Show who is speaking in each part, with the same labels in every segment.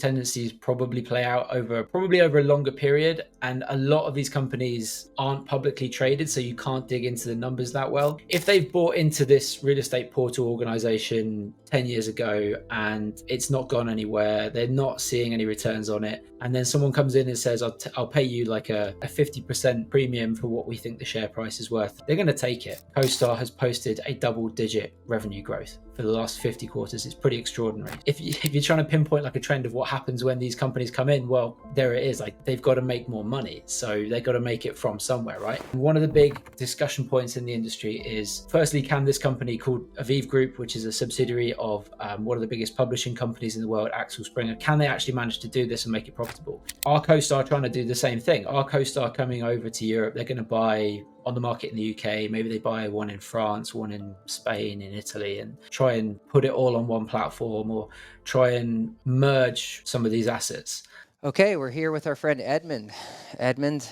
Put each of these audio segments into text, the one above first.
Speaker 1: tendencies probably play out over a longer period. And a lot of these companies aren't publicly traded, so you can't dig into the numbers that well. If they've bought into this real estate portal organization 10 years ago and it's not gone anywhere, they're not seeing any returns on it, and then someone comes in and says, I'll pay you like a 50% premium for what we think the share price is worth, they're going to take it. CoStar has posted a double-digit revenue growth for the last 50 quarters. It's pretty extraordinary. If you're trying to pinpoint like a trend of what happens when these companies come in, well, there it is. Like, they've got to make more money, so they've got to make it from somewhere, right? And one of the big discussion points in the industry is, firstly, can this company called Aviv Group, which is a subsidiary of one of the biggest publishing companies in the world, Axel Springer, can they actually manage to do this and make it profitable? Are CoStar trying to do the same thing? Are CoStar coming over to Europe? They're going to buy on the market in the UK, maybe they buy one in France, one in Spain, in Italy, and try and put it all on one platform, or try and merge some of these assets.
Speaker 2: Okay, we're here with our friend Edmund. Edmund,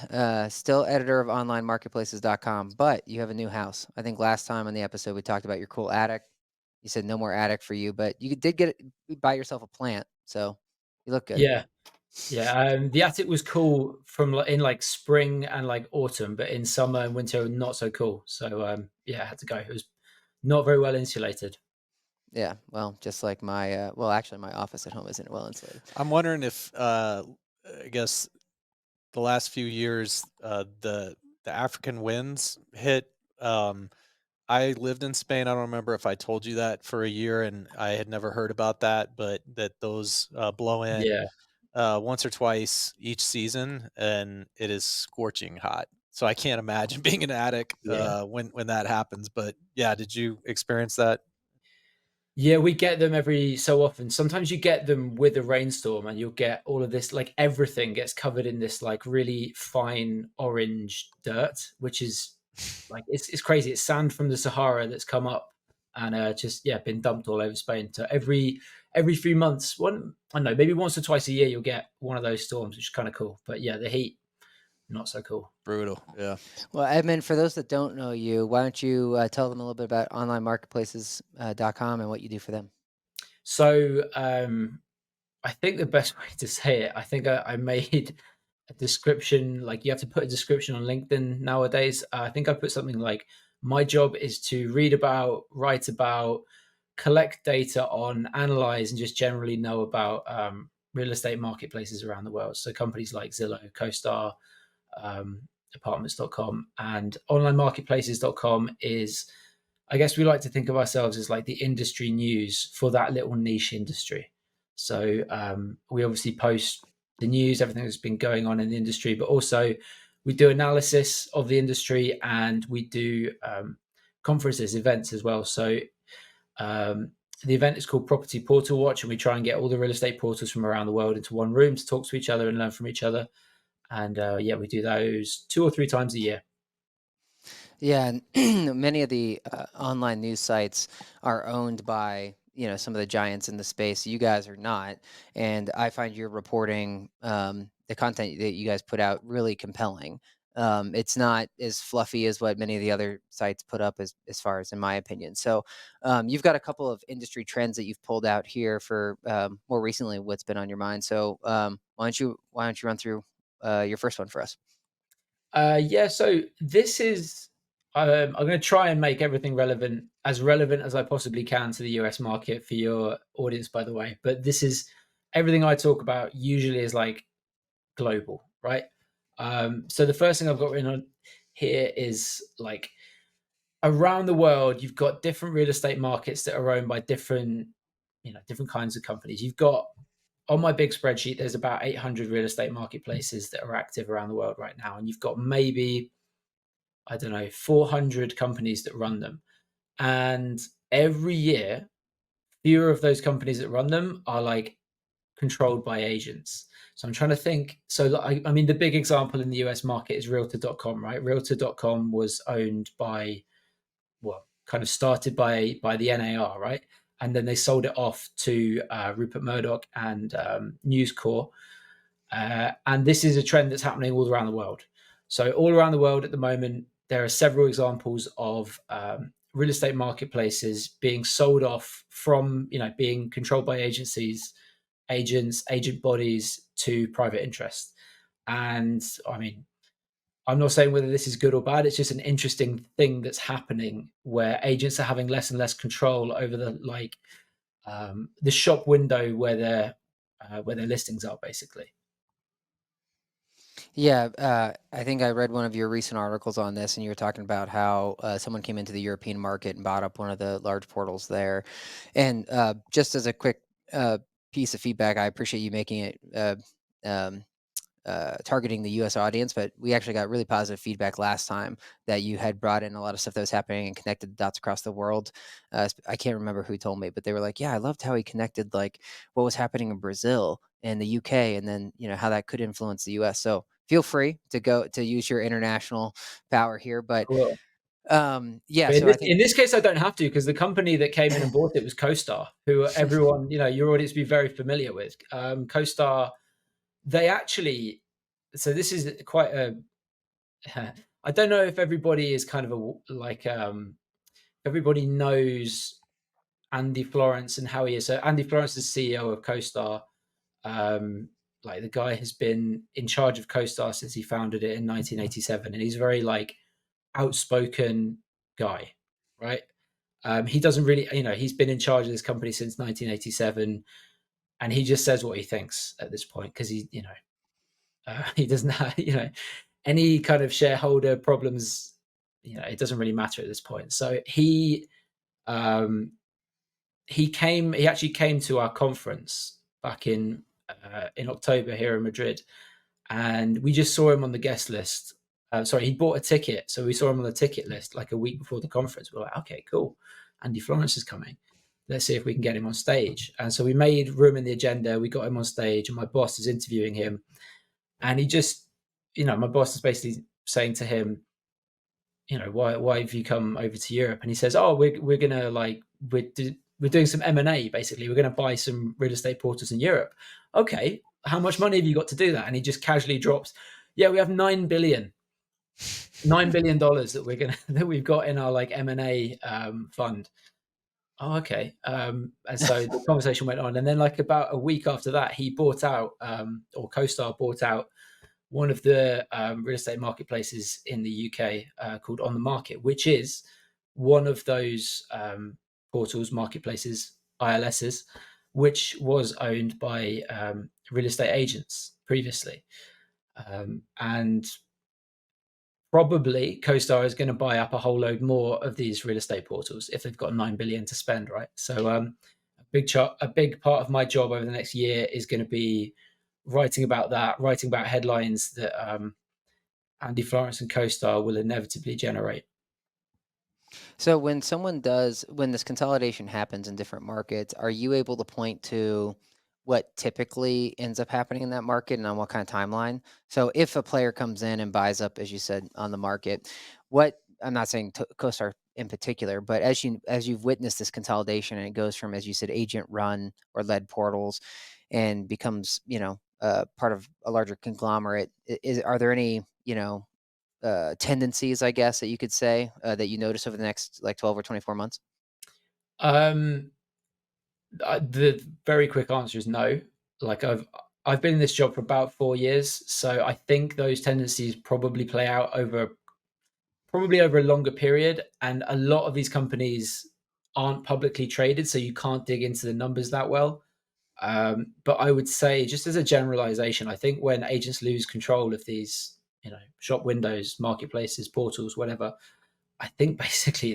Speaker 2: still editor of onlinemarketplaces.com, but you have a new house. I think last time on the episode we talked about your cool attic. You said no more attic for you, but you did buy yourself a plant, so you look good.
Speaker 1: Yeah. The attic was cool in like spring and like autumn, but in summer and winter not so cool. So I had to go. It was not very well insulated.
Speaker 2: Yeah, well, just like my actually my office at home isn't well insulated.
Speaker 3: I'm wondering if I guess the last few years the African winds hit. I lived in Spain. I don't remember if I told you that, for a year, and I had never heard about that, but that those blow in once or twice each season, and it is scorching hot. So I can't imagine being in an attic when that happens. But yeah, did you experience that?
Speaker 1: Yeah, we get them every so often. Sometimes you get them with a rainstorm and you'll get all of this, like everything gets covered in this like really fine orange dirt, which is like, it's crazy. It's sand from the Sahara that's come up and just been dumped all over Spain. So every few months, I don't know, maybe once or twice a year, you'll get one of those storms, which is kind of cool. But yeah, the heat, not so cool.
Speaker 3: Brutal. Yeah.
Speaker 2: Well, Edmund, for those that don't know you, why don't you tell them a little bit about onlinemarketplaces.com and what you do for them?
Speaker 1: So I think the best way to say it, I think I made a description, like you have to put a description on LinkedIn nowadays. I think I put something like, my job is to read about, write about, collect data on, analyze, and just generally know about real estate marketplaces around the world. So companies like Zillow, CoStar, apartments.com, and onlinemarketplaces.com is, I guess we like to think of ourselves as like the industry news for that little niche industry. So we obviously post the news, everything that's been going on in the industry, but also we do analysis of the industry, and we do conferences, events as well. So the event is called Property Portal Watch, and we try and get all the real estate portals from around the world into one room to talk to each other and learn from each other. And we do those 2 or 3 times a year.
Speaker 2: Yeah, and many of the online news sites are owned by some of the giants in the space. You guys are not, and I find your reporting, the content that you guys put out, really compelling. It's not as fluffy as what many of the other sites put up, as far as in my opinion. So you've got a couple of industry trends that you've pulled out here for more recently what's been on your mind. So why don't you run through your first one for us?
Speaker 1: So this is, I'm going to try and make everything relevant as I possibly can to the US market for your audience, by the way. But this is, everything I talk about usually is like global, right? So the first thing I've got written on here is like, around the world, you've got different real estate markets that are owned by different kinds of companies. You've got, on my big spreadsheet, there's about 800 real estate marketplaces that are active around the world right now. And you've got maybe, I don't know, 400 companies that run them. And every year, fewer of those companies that run them are like controlled by agents. So I'm trying to think. So I mean, the big example in the US market is Realtor.com, right? Realtor.com was owned by, kind of started by the NAR, right? And then they sold it off to Rupert Murdoch and News Corp. And this is a trend that's happening all around the world. So all around the world at the moment, there are several examples of real estate marketplaces being sold off from, being controlled by agencies agents, agent bodies to private interest. And I mean, I'm not saying whether this is good or bad. It's just an interesting thing that's happening where agents are having less and less control over the shop window where their listings are, basically.
Speaker 2: Yeah, I think I read one of your recent articles on this, and you were talking about how someone came into the European market and bought up one of the large portals there. And just as a quick uh, piece of feedback, I appreciate you making it um, targeting the U.S. audience, but we actually got really positive feedback last time that you had brought in a lot of stuff that was happening and connected the dots across the world. I can't remember who told me, but they were like, "Yeah, I loved how he connected like what was happening in Brazil and the UK, and then how that could influence the U.S." So feel free to go to use your international power here, but
Speaker 1: Cool.
Speaker 2: yeah.
Speaker 1: But
Speaker 2: So I think
Speaker 1: in this case, I don't have to, because the company that came in and bought it was CoStar, who everyone, your audience, be very familiar with. CoStar, they actually, so this is quite a, I don't know if everybody is kind of everybody knows Andy Florence and how he is. So Andy Florence is CEO of CoStar. Like, the guy has been in charge of CoStar since he founded it in 1987, and he's a very outspoken guy, right? He doesn't really, he's been in charge of this company since 1987, and he just says what he thinks at this point, because he doesn't have, any kind of shareholder problems. It doesn't really matter at this point. So um, he actually came to our conference back in October here in Madrid, and we just saw him on the guest list. Sorry, he bought a ticket, so we saw him on the ticket list like a week before the conference. We're like, okay, cool, Andy Florence is coming. Let's see if we can get him on stage. And so we made room in the agenda. We got him on stage, and my boss is interviewing him. And he just, my boss is basically saying to him, why have you come over to Europe? And he says, oh, we're gonna we're doing some M&A. Basically, we're gonna buy some real estate portals in Europe. Okay, how much money have you got to do that? And he just casually drops, yeah, we have $9 billion that we've got in our M&A fund. Oh, okay. And so the conversation went on, and then about a week after that, he bought out, or CoStar bought out, one of the real estate marketplaces in the UK, called On the Market, which is one of those portals, marketplaces, ILSs, which was owned by real estate agents previously. And probably CoStar is going to buy up a whole load more of these real estate portals if they've got 9 billion to spend, right? So a big part of my job over the next year is going to be writing about that, writing about headlines that Andy Florence and CoStar will inevitably generate.
Speaker 2: so. When this consolidation happens in different markets, are you able to point to what typically ends up happening in that market and on what kind of timeline? So if a player comes in and buys up, as you said, on the market, what I'm not saying CoStar in particular, but as you've witnessed this consolidation and it goes from, as you said, agent run or led portals and becomes, part of a larger conglomerate, are there any, tendencies, I guess, that you could say that you notice over the next 12 or 24 months?
Speaker 1: Um, the very quick answer is no. I've been in this job for about 4 years, so I think those tendencies probably play out over a longer period. And a lot of these companies aren't publicly traded, so you can't dig into the numbers that well. But I would say, just as a generalization, I think when agents lose control of these, shop windows, marketplaces, portals, whatever, I think basically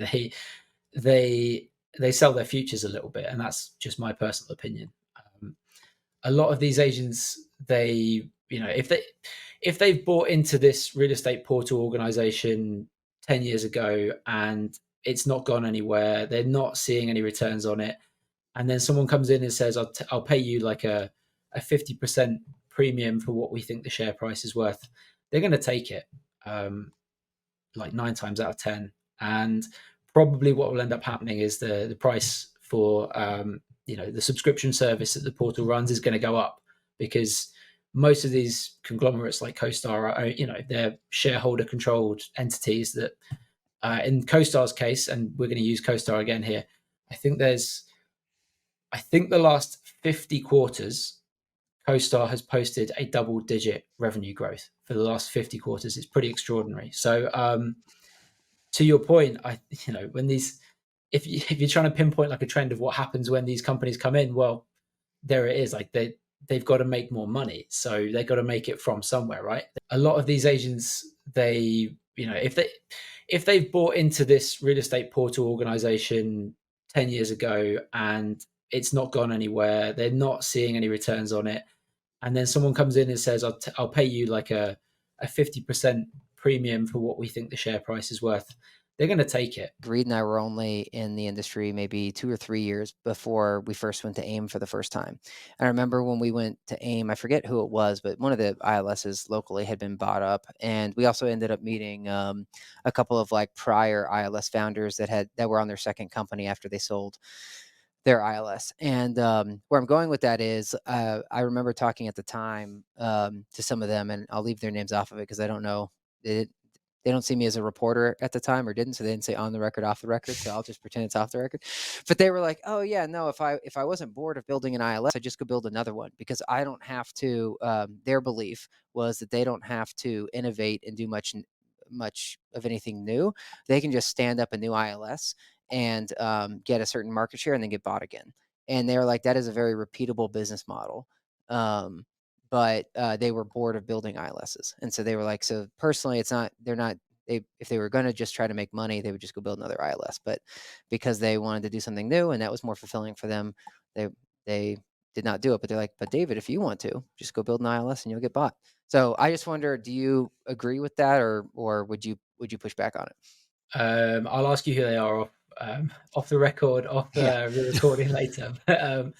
Speaker 1: they they sell their futures a little bit, and that's just my personal opinion. A lot of these agents, if they've bought into this real estate portal organization 10 years ago and it's not gone anywhere, they're not seeing any returns on it, and then someone comes in and says, I'll pay you like a 50% premium for what we think the share price is worth, they're going to take it, like 9 times out of 10. And probably what will end up happening is the price for the subscription service that the portal runs is going to go up, because most of these conglomerates like CoStar are, they're shareholder controlled entities that, in CoStar's case, and we're going to use CoStar again here, I think the last 50 quarters, CoStar has posted a double-digit revenue growth for the last 50 quarters. It's pretty extraordinary. So, to your point, when these, if you're trying to pinpoint like a trend of what happens when these companies come in, well, there it is. Like they've got to make more money, so they got to make it from somewhere, right? A lot of these agents, if they've bought into this real estate portal organization 10 years ago and it's not gone anywhere, they're not seeing any returns on it, and then someone comes in and says, I'll pay you like a 50% premium for what we think the share price is worth, they're going to take it.
Speaker 2: Reed and I were only in the industry maybe 2 or 3 years before we first went to AIM for the first time. And I remember when we went to AIM, I forget who it was, but one of the ILSs locally had been bought up. And we also ended up meeting a couple of like prior ILS founders that were on their second company after they sold their ILS. And where I'm going with that is I remember talking at the time to some of them, and I'll leave their names off of it because I don't know. They don't see me as a reporter at the time, or didn't, so they didn't say on the record, off the record. So I'll just pretend it's off the record. But they were like, "Oh yeah, no. If I wasn't bored of building an ILS, I'd just go build another one because I don't have to." Their belief was that they don't have to innovate and do much of anything new. They can just stand up a new ILS and get a certain market share and then get bought again. And they were like, "That is a very repeatable business model." Um, but they were bored of building ILSs, and so they were like, so personally, if they were going to just try to make money, they would just go build another ILS. But because they wanted to do something new and that was more fulfilling for them, they did not do it. But they're like, but David, if you want to, just go build an ILS and you'll get bought. So I just wonder, do you agree with that, or would you push back on it?
Speaker 1: I'll ask you who they are off the record, off
Speaker 2: Yeah.
Speaker 1: the recording later. But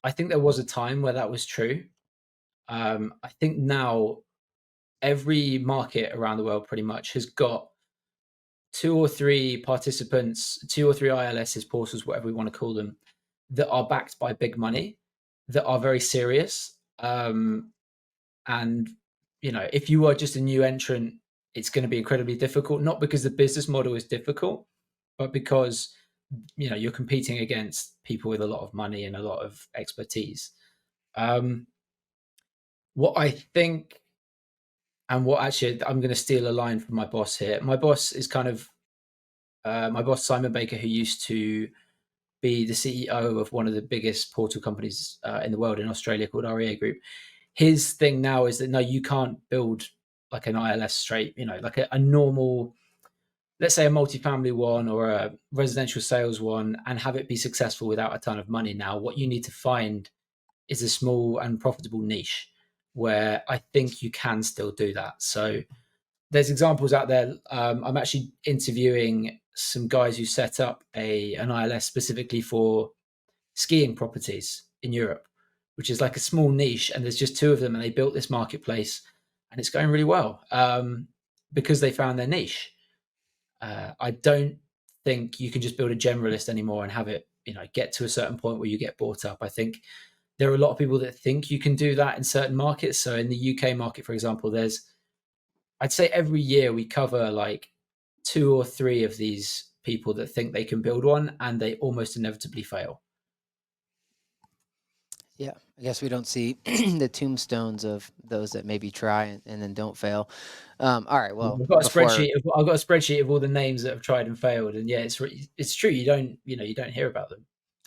Speaker 1: I think there was a time where that was true. I think now every market around the world pretty much has got two or three participants, two or three ILSs, portals, whatever we want to call them, that are backed by big money, that are very serious. And if you are just a new entrant, it's going to be incredibly difficult, not because the business model is difficult, but because you're competing against people with a lot of money and a lot of expertise. What I think, and what actually I'm going to steal a line from my boss here. My boss is kind of my boss Simon Baker, who used to be the CEO of one of the biggest portal companies in the world in Australia called Aviv Group. His thing now is that no, you can't build like an ILS straight, like a normal, let's say a multifamily one or a residential sales one, and have it be successful without a ton of money. Now, what you need to find is a small and profitable niche where I think you can still do that. So there's examples out there. I'm actually interviewing some guys who set up an ILS specifically for skiing properties in Europe, which is like a small niche, and there's just two of them, and they built this marketplace, and it's going really well because they found their niche. I don't think you can just build a generalist anymore and have it, get to a certain point where you get bought up. I think there are a lot of people that think you can do that in certain markets. So in the UK market, for example, I'd say every year we cover like two or three of these people that think they can build one, and they almost inevitably fail.
Speaker 2: Yeah, I guess we don't see the tombstones of those that maybe try and then don't fail. All right, well,
Speaker 1: I've got a spreadsheet of all the names that have tried and failed, and yeah, it's true. You don't hear about them.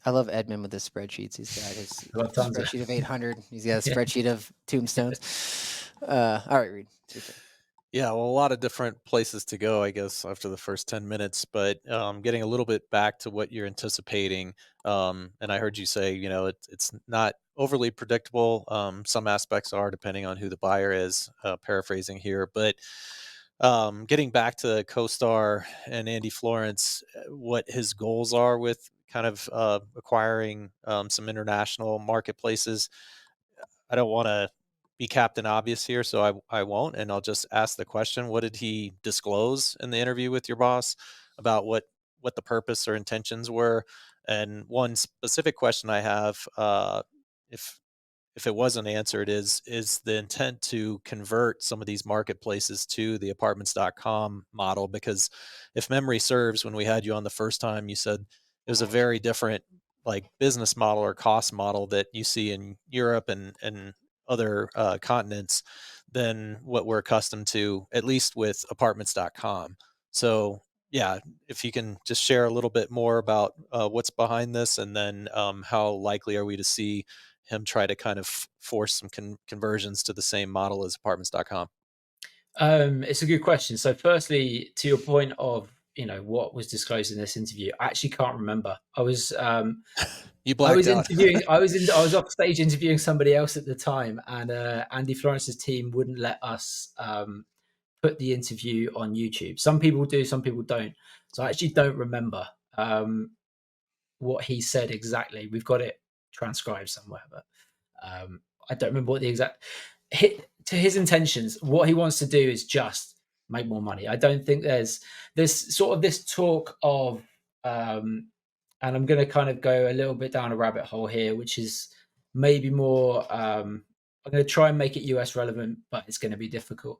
Speaker 2: I love Edmund with his spreadsheets. He's got his
Speaker 1: I've got tons
Speaker 2: spreadsheet of 800. He's got a
Speaker 1: Yeah.
Speaker 2: spreadsheet of tombstones. All right, Reed. it's your turn.
Speaker 3: Yeah, well, a lot of different places to go, I guess, after the first 10 minutes. But getting a little bit back to what you're anticipating, and I heard you say, it's not overly predictable. Some aspects are, depending on who the buyer is, paraphrasing here. But getting back to CoStar and Andy Florence, what his goals are with kind of acquiring some international marketplaces. I don't want to be Captain Obvious here, so I won't, and I'll just ask the question: what did he disclose in the interview with your boss about what the purpose or intentions were? And one specific question I have, if it wasn't answered, is the intent to convert some of these marketplaces to the apartments.com model? Because if memory serves, when we had you on the first time, you said it was a very different like business model or cost model that you see in Europe and other continents than what we're accustomed to, at least with apartments.com. So yeah, if you can just share a little bit more about what's behind this, and then how likely are we to see him try to kind of force some conversions to the same model as apartments.com?
Speaker 1: It's a good question. So, firstly, to your point of what was disclosed in this interview, I actually can't remember.
Speaker 3: You
Speaker 1: I
Speaker 3: blacked
Speaker 1: was
Speaker 3: out.
Speaker 1: interviewing. I was off stage interviewing somebody else at the time, and Andy Florence's team wouldn't let us put the interview on YouTube. Some people do, some people don't. So I actually don't remember what he said exactly. We've got it transcribed somewhere, but I don't remember what the exact to his intentions. What he wants to do is just make more money. I don't think there's sort of this talk of, and I'm going to kind of go a little bit down a rabbit hole here, which is maybe more. I'm going to try and make it US relevant, but it's going to be difficult.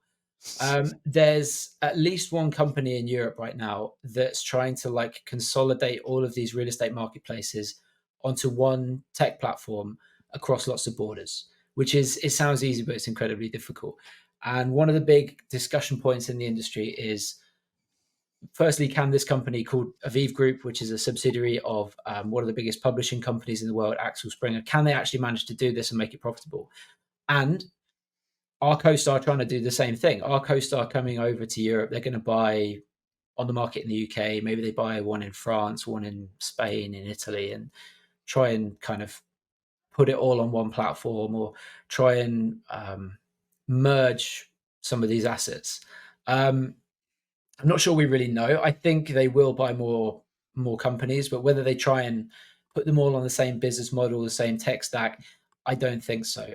Speaker 1: There's at least one company in Europe right now that's trying to like consolidate all of these real estate marketplaces onto one tech platform across lots of borders, which is, it sounds easy, but it's incredibly difficult. And one of the big discussion points in the industry is, firstly, can this company called Aviv Group, which is a subsidiary of one of the biggest publishing companies in the world, Axel Springer, can they actually manage to do this and make it profitable? And our CoStar trying to do the same thing. Our CoStar coming over to Europe, they're going to buy on the market in the UK. Maybe they buy one in France, one in Spain, in Italy, and try and kind of put it all on one platform, or try and merge some of these assets. I'm not sure we really know. I think they will buy more companies, but whether they try and put them all on the same business model, the same tech stack, I don't think so.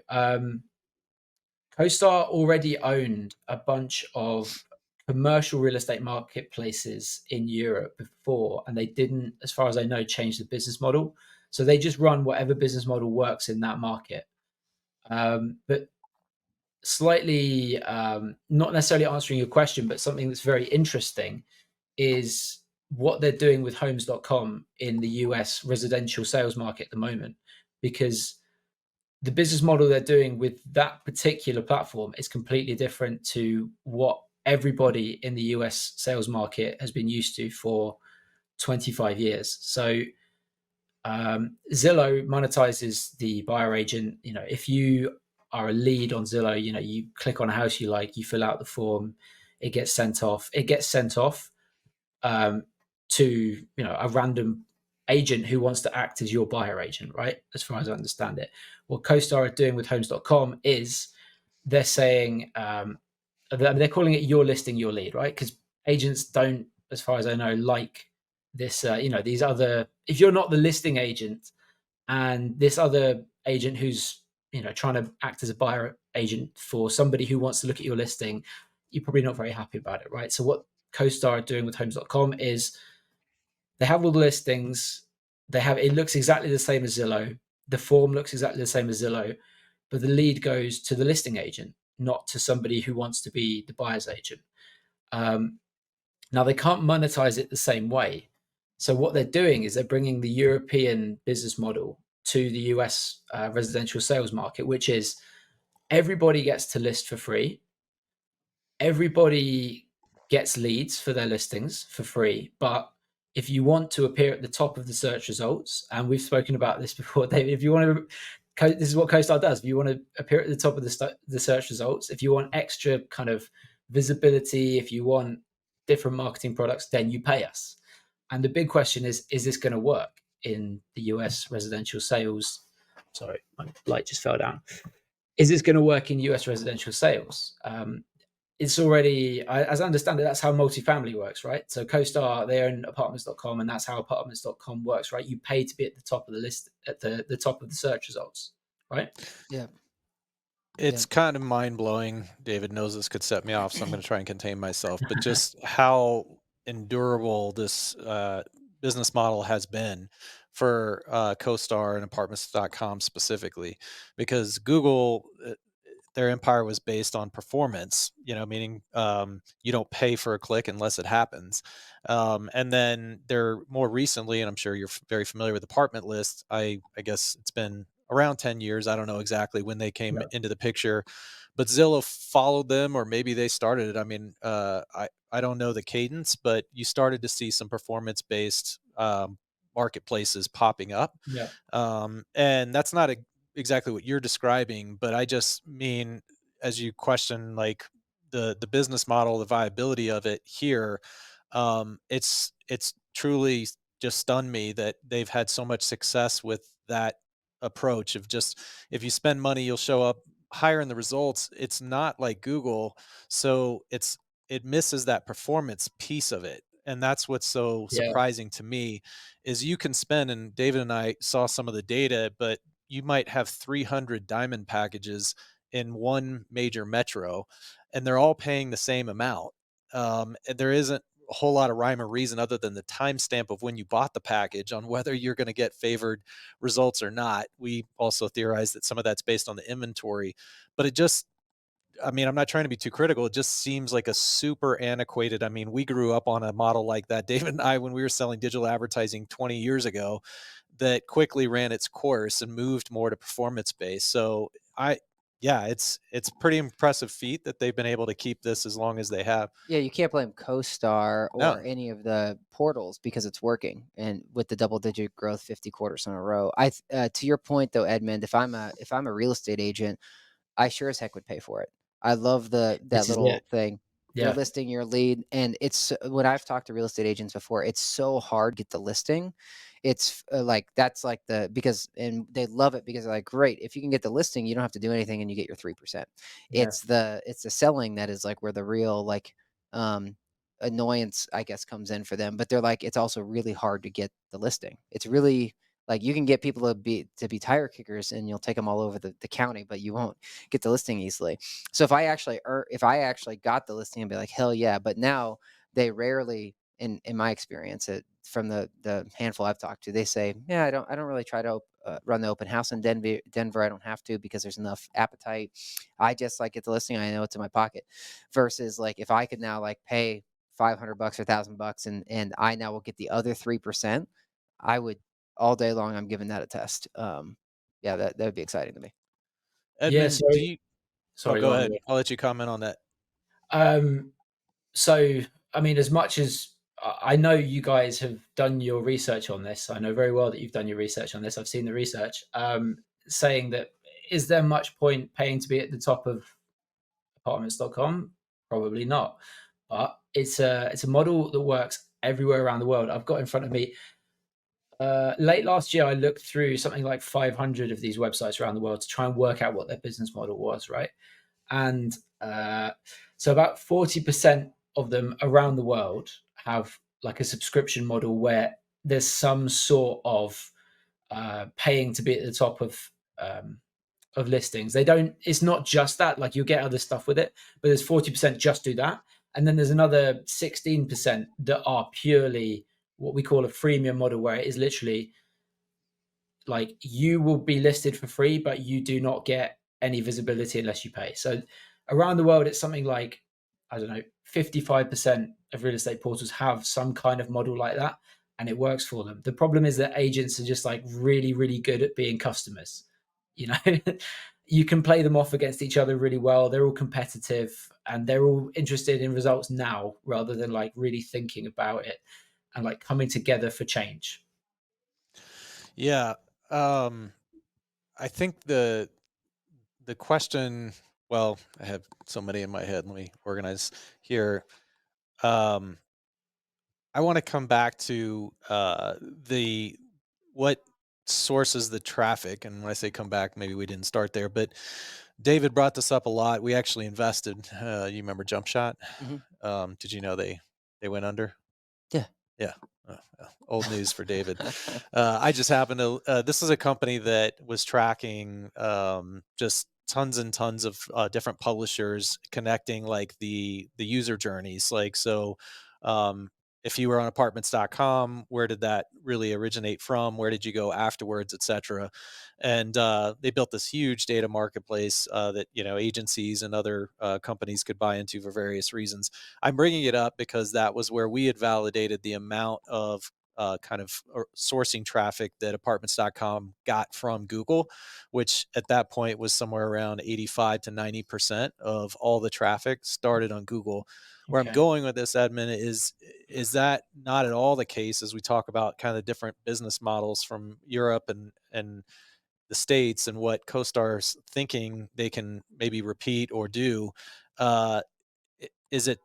Speaker 1: CoStar already owned a bunch of commercial real estate marketplaces in Europe before, and they didn't, as far as I know, change the business model. So they just run whatever business model works in that market. But slightly, not necessarily answering your question, but something that's very interesting is what they're doing with homes.com in the US residential sales market at the moment, because the business model they're doing with that particular platform is completely different to what everybody in the US sales market has been used to for 25 years. So Zillow monetizes the buyer agent. If you are a lead on Zillow, you click on a house you like, you fill out the form, it gets sent off. It gets sent off to a random agent who wants to act as your buyer agent, right? As far as I understand it. What CoStar are doing with homes.com is they're saying, they're calling it your listing, your lead, right? Because agents don't, as far as I know, like this, these other, if you're not the listing agent and this other agent who's, trying to act as a buyer agent for somebody who wants to look at your listing, you're probably not very happy about it, right? So what CoStar are doing with homes.com is they have all the listings. It looks exactly the same as Zillow. The form looks exactly the same as Zillow, but the lead goes to the listing agent, not to somebody who wants to be the buyer's agent. Now they can't monetize it the same way. So what they're doing is they're bringing the European business model to the US residential sales market, which is everybody gets to list for free. Everybody gets leads for their listings for free, but if you want to appear at the top of the search results, and we've spoken about this before, David, if you want to, this is what CoStar does. If you want to appear at the top of the search results, if you want extra kind of visibility, if you want different marketing products, then you pay us. And the big question is this going to work in the US residential sales? Sorry, my light just fell down. Is this going to work in US residential sales? It's already, as I understand it, that's how multifamily works, right? So CoStar, they own apartments.com, and that's how apartments.com works, right? You pay to be at the top of the list, at the top of the search results, right?
Speaker 2: Yeah.
Speaker 3: It's kind of mind blowing. David knows this could set me off, so I'm going to try and contain myself. But just how endurable this business model has been for CoStar and Apartments.com specifically, because Google, their empire was based on performance, meaning you don't pay for a click unless it happens. And then they're more recently, and I'm sure you're very familiar with Apartment List. I guess it's been around 10 years. I don't know exactly when they came
Speaker 1: Yeah.
Speaker 3: into the picture, but Zillow followed them, or maybe they started it. I mean, I don't know the cadence, but you started to see some performance based marketplaces popping up.
Speaker 1: Yeah.
Speaker 3: And that's not exactly what you're describing, but I just mean, as you question like the business model, the viability of it here, it's truly just stunned me that they've had so much success with that approach of just, if you spend money, you'll show up higher in the results. It's not like Google, so it misses that performance piece of it. And that's what's so
Speaker 1: Yeah.
Speaker 3: surprising to me, is you can spend, and David and I saw some of the data, but you might have 300 diamond packages in one major metro, and they're all paying the same amount. And there isn't a whole lot of rhyme or reason other than the timestamp of when you bought the package on whether you're going to get favored results or not. We also theorize that some of that's based on the inventory, but it just, I mean, I'm not trying to be too critical. It just seems like a super antiquated. I mean, we grew up on a model like that, David and I, when we were selling digital advertising 20 years ago, that quickly ran its course and moved more to performance based. So yeah, it's pretty impressive feat that they've been able to keep this as long as they have.
Speaker 2: Yeah, you can't blame CoStar or
Speaker 3: No.
Speaker 2: any of the portals because it's working, and with the double-digit growth 50 quarters in a row. To your point though, Edmund, if I'm a real estate agent, I sure as heck would pay for it. I love that
Speaker 1: This is it.
Speaker 2: little thing. You're
Speaker 1: Yeah.
Speaker 2: listing your lead, and it's when I've talked to real estate agents before, it's so hard to get the listing. It's like that's like because and they love it because they're like, great, if you can get the listing, you don't have to do anything, and you get your 3%.
Speaker 1: Yeah.
Speaker 2: It's the selling that is like where the real like um annoyance, I guess, comes in for them. But they're like, it's also really hard to get the listing. It's really like you can get people to be tire kickers and you'll take them all over the county, but you won't get the listing easily. So if I actually got the listing and be like, hell yeah, but now they rarely, in my experience, from the handful I've talked to, they say, yeah, I don't really try to run the open house in Denver. I don't have to because there's enough appetite. I just like get the listing. I know it's in my pocket. Versus like if I could now like pay $500 or $1,000 and I now will get the other 3%, I would all day long. I'm giving that a test. Yeah, that would be exciting to me.
Speaker 1: Yeah.
Speaker 3: Edmund,
Speaker 1: So
Speaker 3: do you? Oh,
Speaker 1: sorry, go
Speaker 3: go
Speaker 1: on.
Speaker 3: ahead. I'll let you comment on that.
Speaker 1: Um, so, I mean, as much as I know you guys have done your research on this, I know very well that you've done your research on this. I've seen the research saying that is there much point paying to be at the top of apartments.com? Probably not. But it's a model that works everywhere around the world. I've got in front of me late last year, I looked through something like 500 of these websites around the world to try and work out what their business model was, right? And so about 40% of them around the world have like a subscription model where there's some sort of paying to be at the top of listings. They don't. It's not just that. Like you'll get other stuff with it, but there's 40% just do that, and then there's another 16% that are purely what we call a freemium model, where it is literally like you will be listed for free, but you do not get any visibility unless you pay. So around the world, it's something like, I don't know, 55% of real estate portals have some kind of model like that, and it works for them. The problem is that agents are just like really, really good at being customers. You know, you can play them off against each other really well. They're all competitive and they're all interested in results now rather than like really thinking about it and like coming together for change.
Speaker 3: Yeah. Um, I think the question, well, I have so many in my head. Let me organize here. Um, I want to come back to the what sources the traffic. And when I say come back, maybe we didn't start there, but David brought this up a lot. We actually invested. You remember Jump Shot?
Speaker 2: Hmm.
Speaker 3: Did you know they went under?
Speaker 2: Yeah.
Speaker 3: Yeah. Old news for David. I just happened to. This is a company that was tracking just tons and tons of different publishers, connecting like the user journeys. Like so, if you were on apartments.com, where did that really originate from? Where did you go afterwards, et cetera? And they built this huge data marketplace that agencies and other companies could buy into for various reasons. I'm bringing it up because that was where we had validated the amount of sourcing traffic that apartments.com got from Google, which at that point was somewhere around 85 to 90% of all the traffic started on Google. Where I'm
Speaker 1: Okay.
Speaker 3: going with this, Edmund, is that not at all the case as we talk about kind of different business models from Europe and the States and what CoStar's thinking they can maybe repeat or do. Uh, is it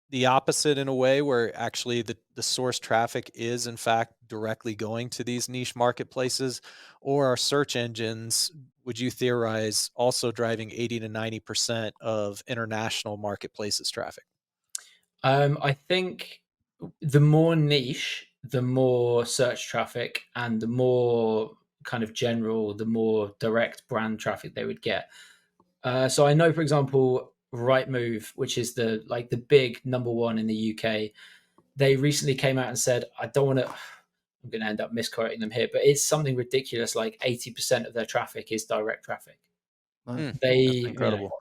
Speaker 3: the opposite in a way where actually the source traffic is in fact directly going to these niche marketplaces, or are search engines, would you theorize, also driving 80 to 90% of international marketplaces traffic?
Speaker 1: I think the more niche, the more search traffic, and the more kind of general, the more direct brand traffic they would get. So I know, for example, Rightmove, which is the big number one in the UK, they recently came out and said, I don't want to. I'm going to end up misquoting them here, but it's something ridiculous. Like 80% of their traffic is direct traffic.
Speaker 2: Wow.
Speaker 3: Hmm,
Speaker 1: They,
Speaker 3: that's incredible.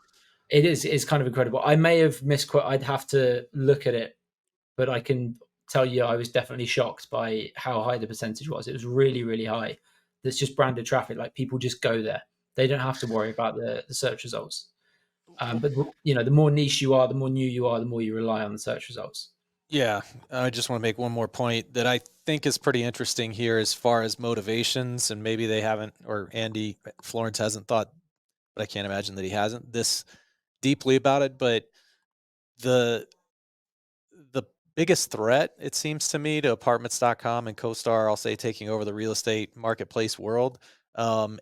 Speaker 1: it is. It's kind of incredible. I may have misquoted. I'd have to look at it, but I can tell you I was definitely shocked by how high the percentage was. It was really, really high. That's just branded traffic. Like people just go there. They don't have to worry about the search results. But the more niche you are, the more new you are, the more you rely on the search results.
Speaker 3: Yeah, I just want to make one more point that I think is pretty interesting here as far as motivations, and maybe they haven't, or Andy Florence hasn't thought, but I can't imagine that he hasn't this deeply about it. But the the biggest threat, it seems to me, to apartments.com and CoStar, I'll say, taking over the real estate marketplace world,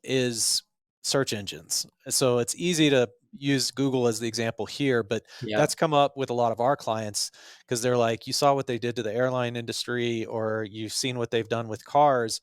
Speaker 3: is search engines. So it's easy to use Google as the example here, but
Speaker 1: Yeah.
Speaker 3: that's come up with a lot of our clients because they're like, you saw what they did to the airline industry, or you've seen what they've done with cars,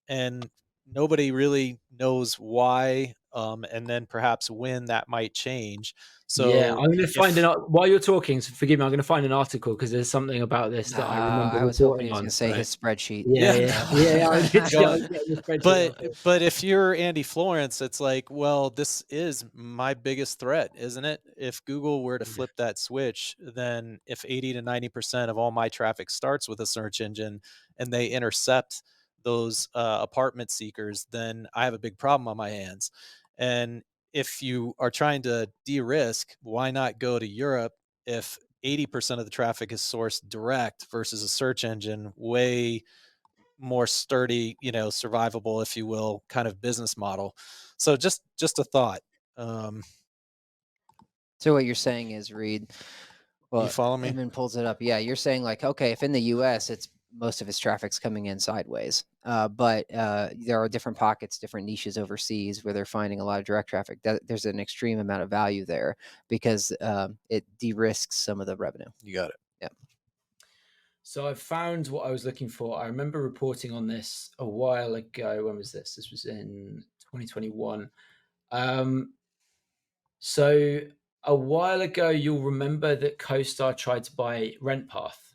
Speaker 3: and nobody really knows why, and then perhaps when that might change.
Speaker 1: Yeah,
Speaker 3: So
Speaker 1: I'm going to find
Speaker 3: if
Speaker 1: while you're talking, so forgive me, I'm going to find an article because there's something about this that I remember
Speaker 2: I was hoping he
Speaker 1: reporting
Speaker 2: was going
Speaker 1: on.
Speaker 2: to say
Speaker 3: right,
Speaker 2: his spreadsheet.
Speaker 1: Yeah,
Speaker 3: yeah,
Speaker 1: yeah, yeah. I was literally, I
Speaker 3: go
Speaker 1: was getting the spreadsheet
Speaker 3: But
Speaker 1: up here.
Speaker 3: but if you're Andy Florence, it's like, well, this is my biggest threat, isn't it? If Google were to
Speaker 1: Yeah.
Speaker 3: flip that switch, then if 80 to 90% of all my traffic starts with a search engine and they intercept those apartment seekers, then I have a big problem on my hands. And if you are trying to de-risk, why not go to Europe if 80% of the traffic is sourced direct versus a search engine, way more sturdy, survivable, if you will, kind of business model. So just a thought. Um,
Speaker 2: So what you're saying is, Reed,
Speaker 3: you
Speaker 2: well,
Speaker 3: follow me?
Speaker 2: Edmund pulls it up. Yeah, you're saying like, okay, if in the U.S. it's most of its traffic's coming in sideways, but there are different pockets, different niches overseas where they're finding a lot of direct traffic. That there's an extreme amount of value there because it de-risks some of the revenue.
Speaker 3: You got it.
Speaker 2: Yeah.
Speaker 1: So I found what I was looking for. I remember reporting on this a while ago. When was this? This was in 2021. Um, so a while ago, you'll remember that CoStar tried to buy RentPath.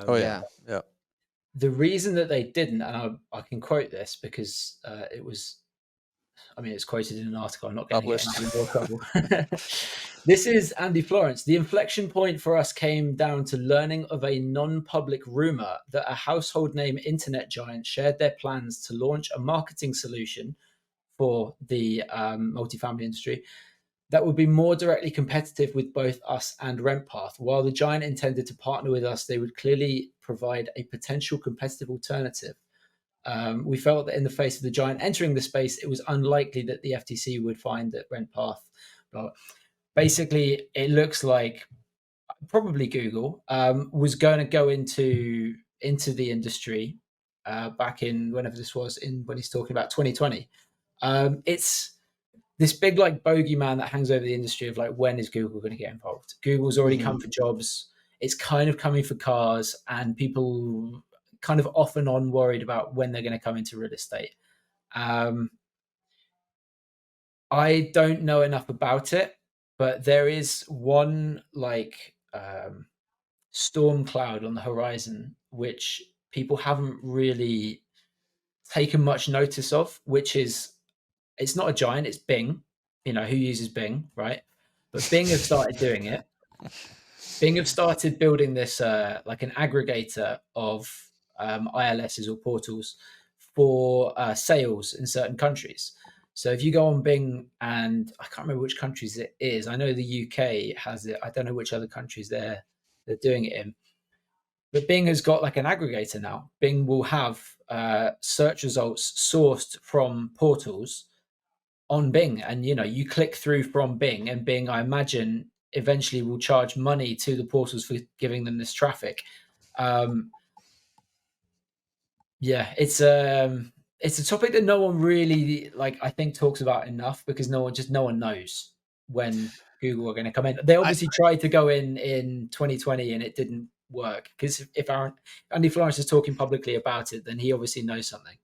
Speaker 3: Oh yeah,
Speaker 1: Um,
Speaker 2: Yeah.
Speaker 3: yeah.
Speaker 1: the reason that they didn't, and I can quote this because it was, I mean, it's quoted in an article. I'm not going to get
Speaker 3: Published.
Speaker 1: into more trouble. This is Andy Florence. The inflection point for us came down to learning of a non public rumor that a household name internet giant shared their plans to launch a marketing solution for the multifamily industry that would be more directly competitive with both us and RentPath. While the giant intended to partner with us, they would clearly provide a potential competitive alternative. We felt that in the face of the giant entering the space, it was unlikely that the FTC would find that RentPath. But basically, it looks like probably Google was going to go into the industry back in whenever this was in when he's talking about 2020. It's this big like bogeyman that hangs over the industry of like when is Google going to get involved? Google's already
Speaker 2: Hmm.
Speaker 1: come for jobs. It's kind of coming for cars, and people kind of off and on worried about when they're going to come into real estate. Um, I don't know enough about it, but there is one like storm cloud on the horizon, which people haven't really taken much notice of, which is it's not a giant, it's Bing. You know, who uses Bing, right? But Bing have started doing it. Bing have started building this like an aggregator of ILSs or portals for sales in certain countries. So if you go on Bing, and I can't remember which countries it is. I know the UK has it. I don't know which other countries they're doing it in. But Bing has got like an aggregator now. Bing will have search results sourced from portals on Bing, and you click through from Bing, and Bing, I imagine, eventually will charge money to the portals for giving them this traffic. Um, yeah, it's a topic that no one really like. I think talks about enough because no one knows when Google are going to come in. They
Speaker 3: I
Speaker 1: obviously tried to go in 2020 and it didn't work because if Andy Florence is talking publicly about it, then he obviously knows something.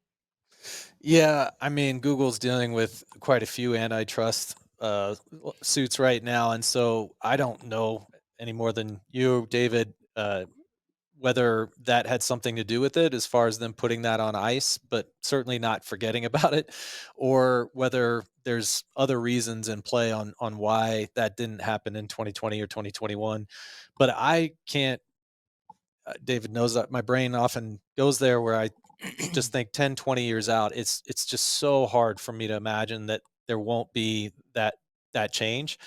Speaker 3: Yeah, I mean, Google's dealing with quite a few antitrust suits right now, and so I don't know any more than you, David, whether that had something to do with it as far as them putting that on ice, but certainly not forgetting about it, or whether there's other reasons in play on why that didn't happen in 2020 or 2021. But I can't. David knows that my brain often goes there where I just think 10, 20 years out, it's just so hard for me to imagine that there won't be that change,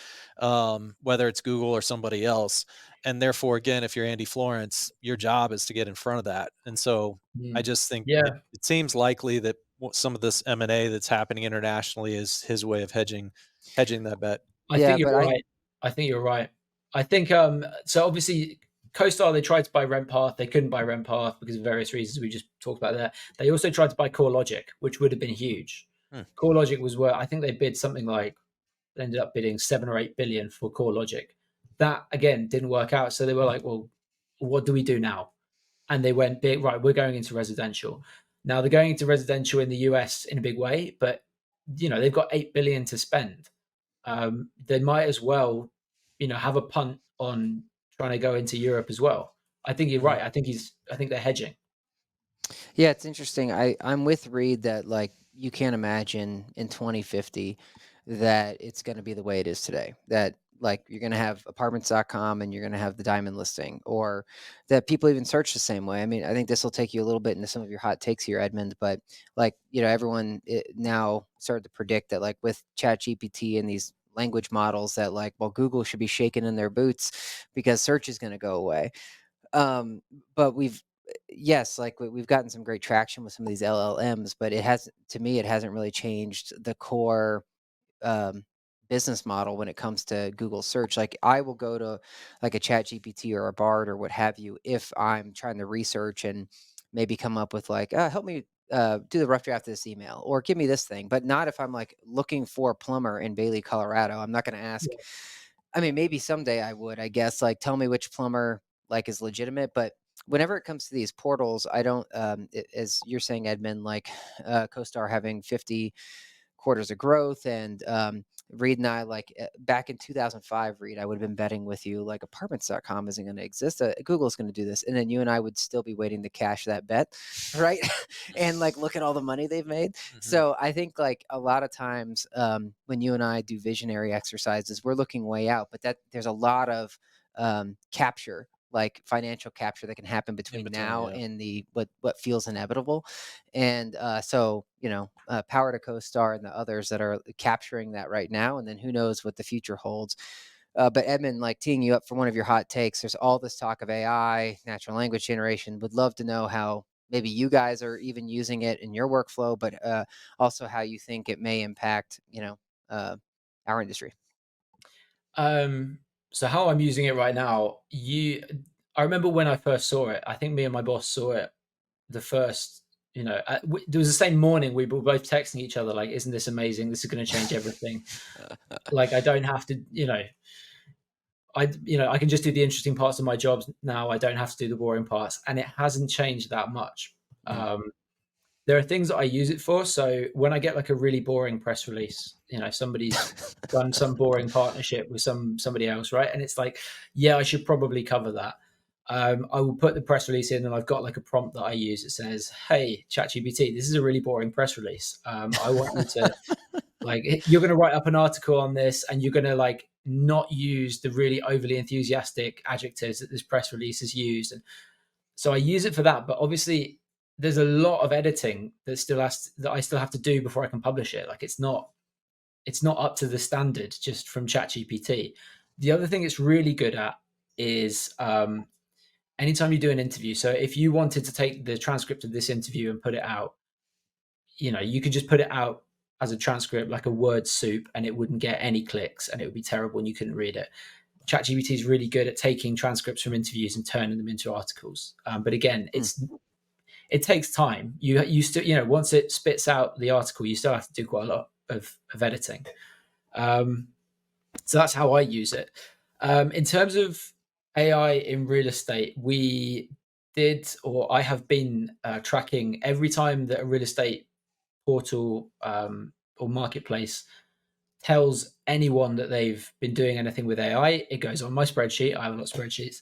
Speaker 3: whether it's Google or somebody else. And therefore, again, if you're Andy Florence, your job is to get in front of that. And so I
Speaker 1: Mm.
Speaker 3: just think it,
Speaker 1: Yeah,
Speaker 3: it seems likely that some of this M&A that's happening internationally is his way of hedging that bet.
Speaker 1: I think
Speaker 2: Yeah,
Speaker 1: you're
Speaker 2: but
Speaker 1: right. I think you're right. I think so obviously CoStar, they tried to buy RentPath. They couldn't buy RentPath because of various reasons we just talked about there. They also tried to buy CoreLogic, which would have been huge.
Speaker 3: Hmm.
Speaker 1: CoreLogic was worth, I think they bid something like, they ended up bidding 7 or 8 billion for CoreLogic. That again didn't work out. So they were like, well, what do we do now? And they went big, right, we're going into residential. Now they're going into residential in the US in a big way, but they've got 8 billion to spend. They might as well, have a punt on trying to go into Europe as well. I think you're
Speaker 3: Mhm.
Speaker 1: right. I think they're hedging.
Speaker 2: yeah, it's interesting. I'm with Reed that like you can't imagine in 2050 that it's going to be the way it is today. That like you're going to have apartments.com and you're going to have the diamond listing, or that people even search the same way. I mean, I think this will take you a little bit into some of your hot takes here, Edmund, but like, everyone now started to predict that like with Chat GPT and these language models that like, well, Google should be shaking in their boots because search is going to go away. Um, but yes, like we've gotten some great traction with some of these LLMs, but to me, it hasn't really changed the core um, business model when it comes to Google search. Like I will go to like a Chat GPT or a Bard or what have you if I'm trying to research and maybe come up with like, help me do the rough draft of this email or give me this thing, but not if I'm like looking for a plumber in Bailey, Colorado. I'm not going to ask.
Speaker 1: Yeah.
Speaker 2: I mean, maybe someday I would, I guess, like tell me which plumber like is legitimate, but whenever it comes to these portals, I don't as you're saying, Edmund, like CoStar having 50 quarters of growth and Reed and I like back in 2005, Reed, I would have been betting with you like apartments.com isn't going to exist. Google's going to do this. And then you and I would still be waiting to cash that bet. Right. And like look at all the money they've made.
Speaker 3: Mhm.
Speaker 2: So I think like a lot of times when you and I do visionary exercises, we're looking way out, but that there's a lot of capture, like financial capture that can happen
Speaker 3: In
Speaker 2: between
Speaker 3: between,
Speaker 2: now
Speaker 3: yeah.
Speaker 2: and the what feels inevitable. And so power to CoStar and the others that are capturing that right now, and then who knows what the future holds. But Edmund, like teeing you up for one of your hot takes, there's all this talk of AI, natural language generation. Would love to know how maybe you guys are even using it in your workflow, but also how you think it may impact, uh, our industry.
Speaker 1: So how I'm using it right now, I remember when I first saw it. I think me and my boss saw it the first. There was the same morning we were both texting each other like, "Isn't this amazing? This is going to change everything." Like I don't have to, I can just do the interesting parts of my jobs now. I don't have to do the boring parts, and it hasn't changed that much.
Speaker 3: Mm.
Speaker 1: Um, there are things that I use it for. So when I get like a really boring press release, somebody's done some boring partnership with somebody else, right? And it's like, yeah, I should probably cover that. I will put the press release in, and I've got like a prompt that I use that says, "Hey, ChatGPT, this is a really boring press release. I want you to like you're going to write up an article on this, and you're going to like not use the really overly enthusiastic adjectives that this press release has used." And so I use it for that. But obviously, there's a lot of editing that I still have to do before I can publish it. Like it's not up to the standard just from ChatGPT. The other thing it's really good at is anytime you do an interview. So if you wanted to take the transcript of this interview and put it out, you could just put it out as a transcript, like a word soup, and it wouldn't get any clicks and it would be terrible and you couldn't read it. ChatGPT is really good at taking transcripts from interviews and turning them into articles. But again, it takes time. You still, once it spits out the article, you still have to do quite a lot of editing. So that's how I use it. In terms of AI in real estate, I have been tracking every time that a real estate portal or marketplace tells anyone that they've been doing anything with AI. It goes on my spreadsheet. I have a lot of spreadsheets.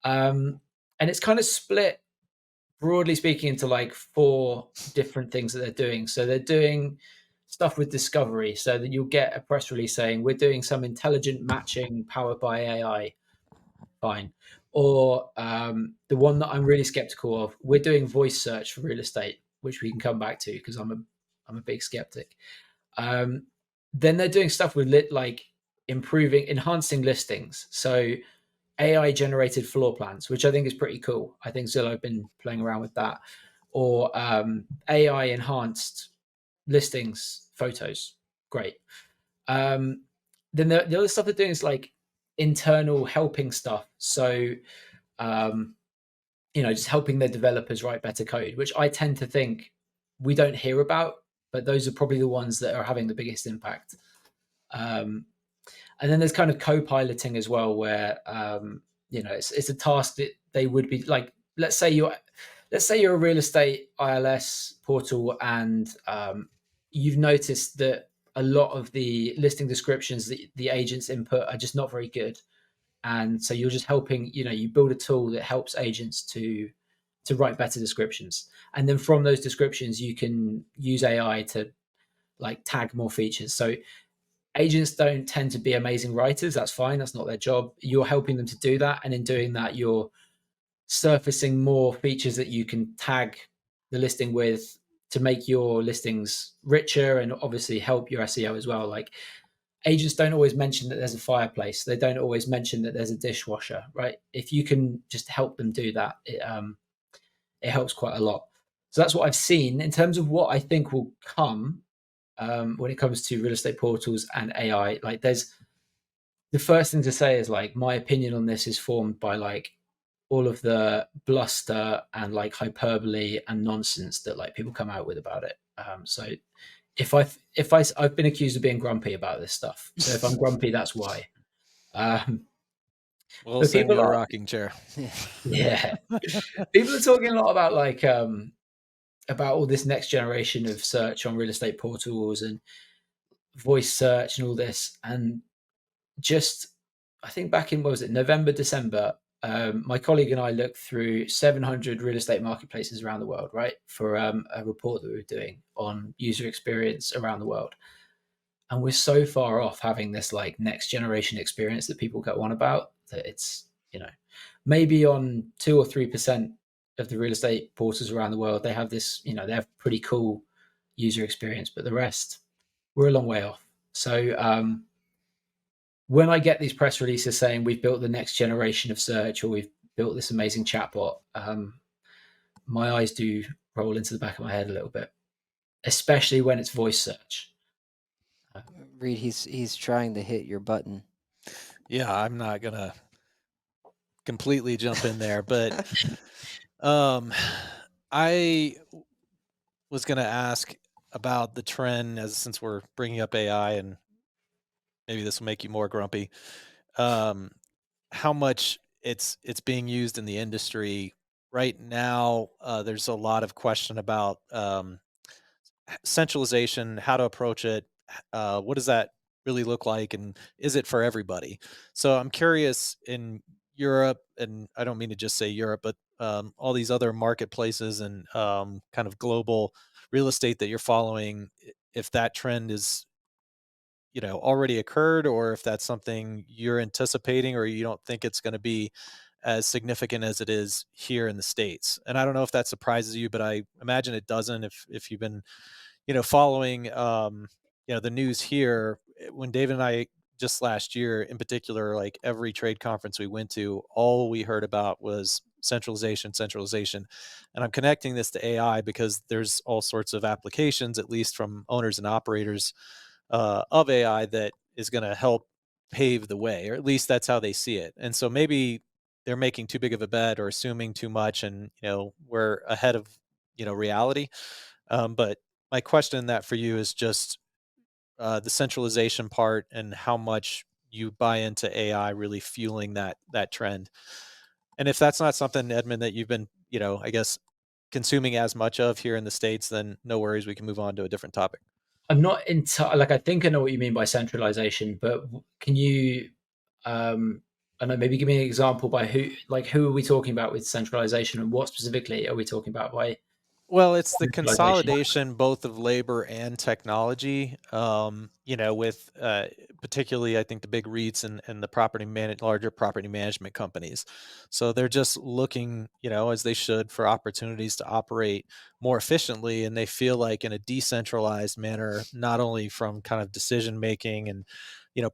Speaker 1: And it's kind of split, broadly speaking, into like 4 different things that they're doing. So they're doing stuff with discovery, so that you'll get a press release saying we're doing some intelligent matching powered by AI. Fine. Or the one that I'm really skeptical of, we're doing voice search for real estate, which we can come back to because I'm a big skeptic. Then they're doing stuff with like enhancing listings. So AI generated floor plans, which I think is pretty cool. I think Zillow have been playing around with that. Or AI enhanced listings, photos. Great. Then the other stuff they're doing is like internal helping stuff. So, just helping their developers write better code, which I tend to think we don't hear about, but those are probably the ones that are having the biggest impact. And then there's kind of co-piloting as well, where it's a task that they would be like, let's say you're a real estate ILS portal, and you've noticed that a lot of the listing descriptions that the agents input are just not very good, and so you're just helping. You build a tool that helps agents to write better descriptions, and then from those descriptions you can use AI to like tag more features. So agents don't tend to be amazing writers. That's fine. That's not their job. You're helping them to do that. And in doing that, you're surfacing more features that you can tag the listing with to make your listings richer and obviously help your SEO as well. Like agents don't always mention that there's a fireplace. They don't always mention that there's a dishwasher, right? If you can just help them do that, it helps quite a lot. So that's what I've seen in terms of what I think will come. When it comes to real estate portals and AI, like there's the first thing to say is like my opinion on this is formed by like all of the bluster and like hyperbole and nonsense that like people come out with about it. So I've been accused of being grumpy about this stuff. So if I'm grumpy, that's why.
Speaker 3: We'll send you a rocking chair.
Speaker 1: Yeah, people are talking a lot about like about all this next generation of search on real estate portals and voice search and all this. And just, I think back in, what was it, November, December, my colleague and I looked through 700 real estate marketplaces around the world, right, for a report that we were doing on user experience around the world. And we're so far off having this like next generation experience that people go on about that it's, maybe on 2 or 3% of the real estate portals around the world, they have this, they have pretty cool user experience, but the rest, we're a long way off. So when I get these press releases saying we've built the next generation of search or we've built this amazing chatbot, my eyes do roll into the back of my head a little bit, especially when it's voice search.
Speaker 2: Reed, he's trying to hit your button.
Speaker 3: Yeah, I'm not gonna completely jump in there, but I was gonna ask about the trend, since we're bringing up AI, and maybe this will make you more grumpy. How much it's being used in the industry right now? There's a lot of question about centralization, how to approach it. What does that really look like, and is it for everybody? So I'm curious, in Europe, and I don't mean to just say Europe, but all these other marketplaces and kind of global real estate that you're following, if that trend is, already occurred, or if that's something you're anticipating, or you don't think it's going to be as significant as it is here in the States. And I don't know if that surprises you, but I imagine it doesn't if you've been, following, the news here. When David and I, just last year in particular, like every trade conference we went to, all we heard about was centralization, centralization. And I'm connecting this to AI because there's all sorts of applications, at least from owners and operators of AI, that is going to help pave the way, or at least that's how they see it. And so maybe they're making too big of a bet or assuming too much, and we're ahead of reality. But my question in that for you is just the centralization part and how much you buy into AI really fueling that trend. And if that's not something, Edmund, that you've been, I guess, consuming as much of here in the States, then no worries, we can move on to a different topic.
Speaker 1: I'm not entirely like I think I know what you mean by centralization, but can you I don't know, maybe give me an example by who are we talking about with centralization, and what specifically are we talking about by
Speaker 3: Well, it's the
Speaker 1: centralization?
Speaker 3: consolidation both of labor and technology. With particularly, I think the big REITs and the larger property management companies. So they're just looking, as they should, for opportunities to operate more efficiently, and they feel like in a decentralized manner, not only from kind of decision making and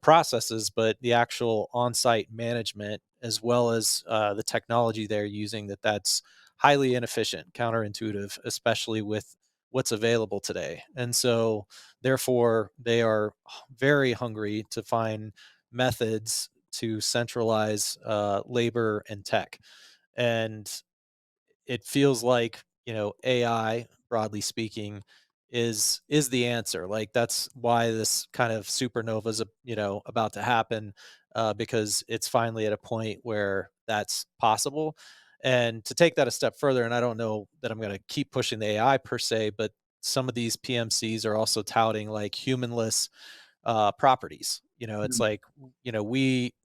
Speaker 3: processes, but the actual on-site management as well as the technology they're using. That's highly inefficient, counterintuitive, especially with what's available today. And so, therefore, they are very hungry to find methods to centralize labor and tech. And it feels like, AI, broadly speaking, is the answer. Like that's why this kind of supernova is, about to happen, because it's finally at a point where that's possible. And to take that a step further, and I don't know that I'm going to keep pushing the AI per se, but some of these PMCs are also touting like humanless properties. It's
Speaker 1: Mm.
Speaker 3: like, we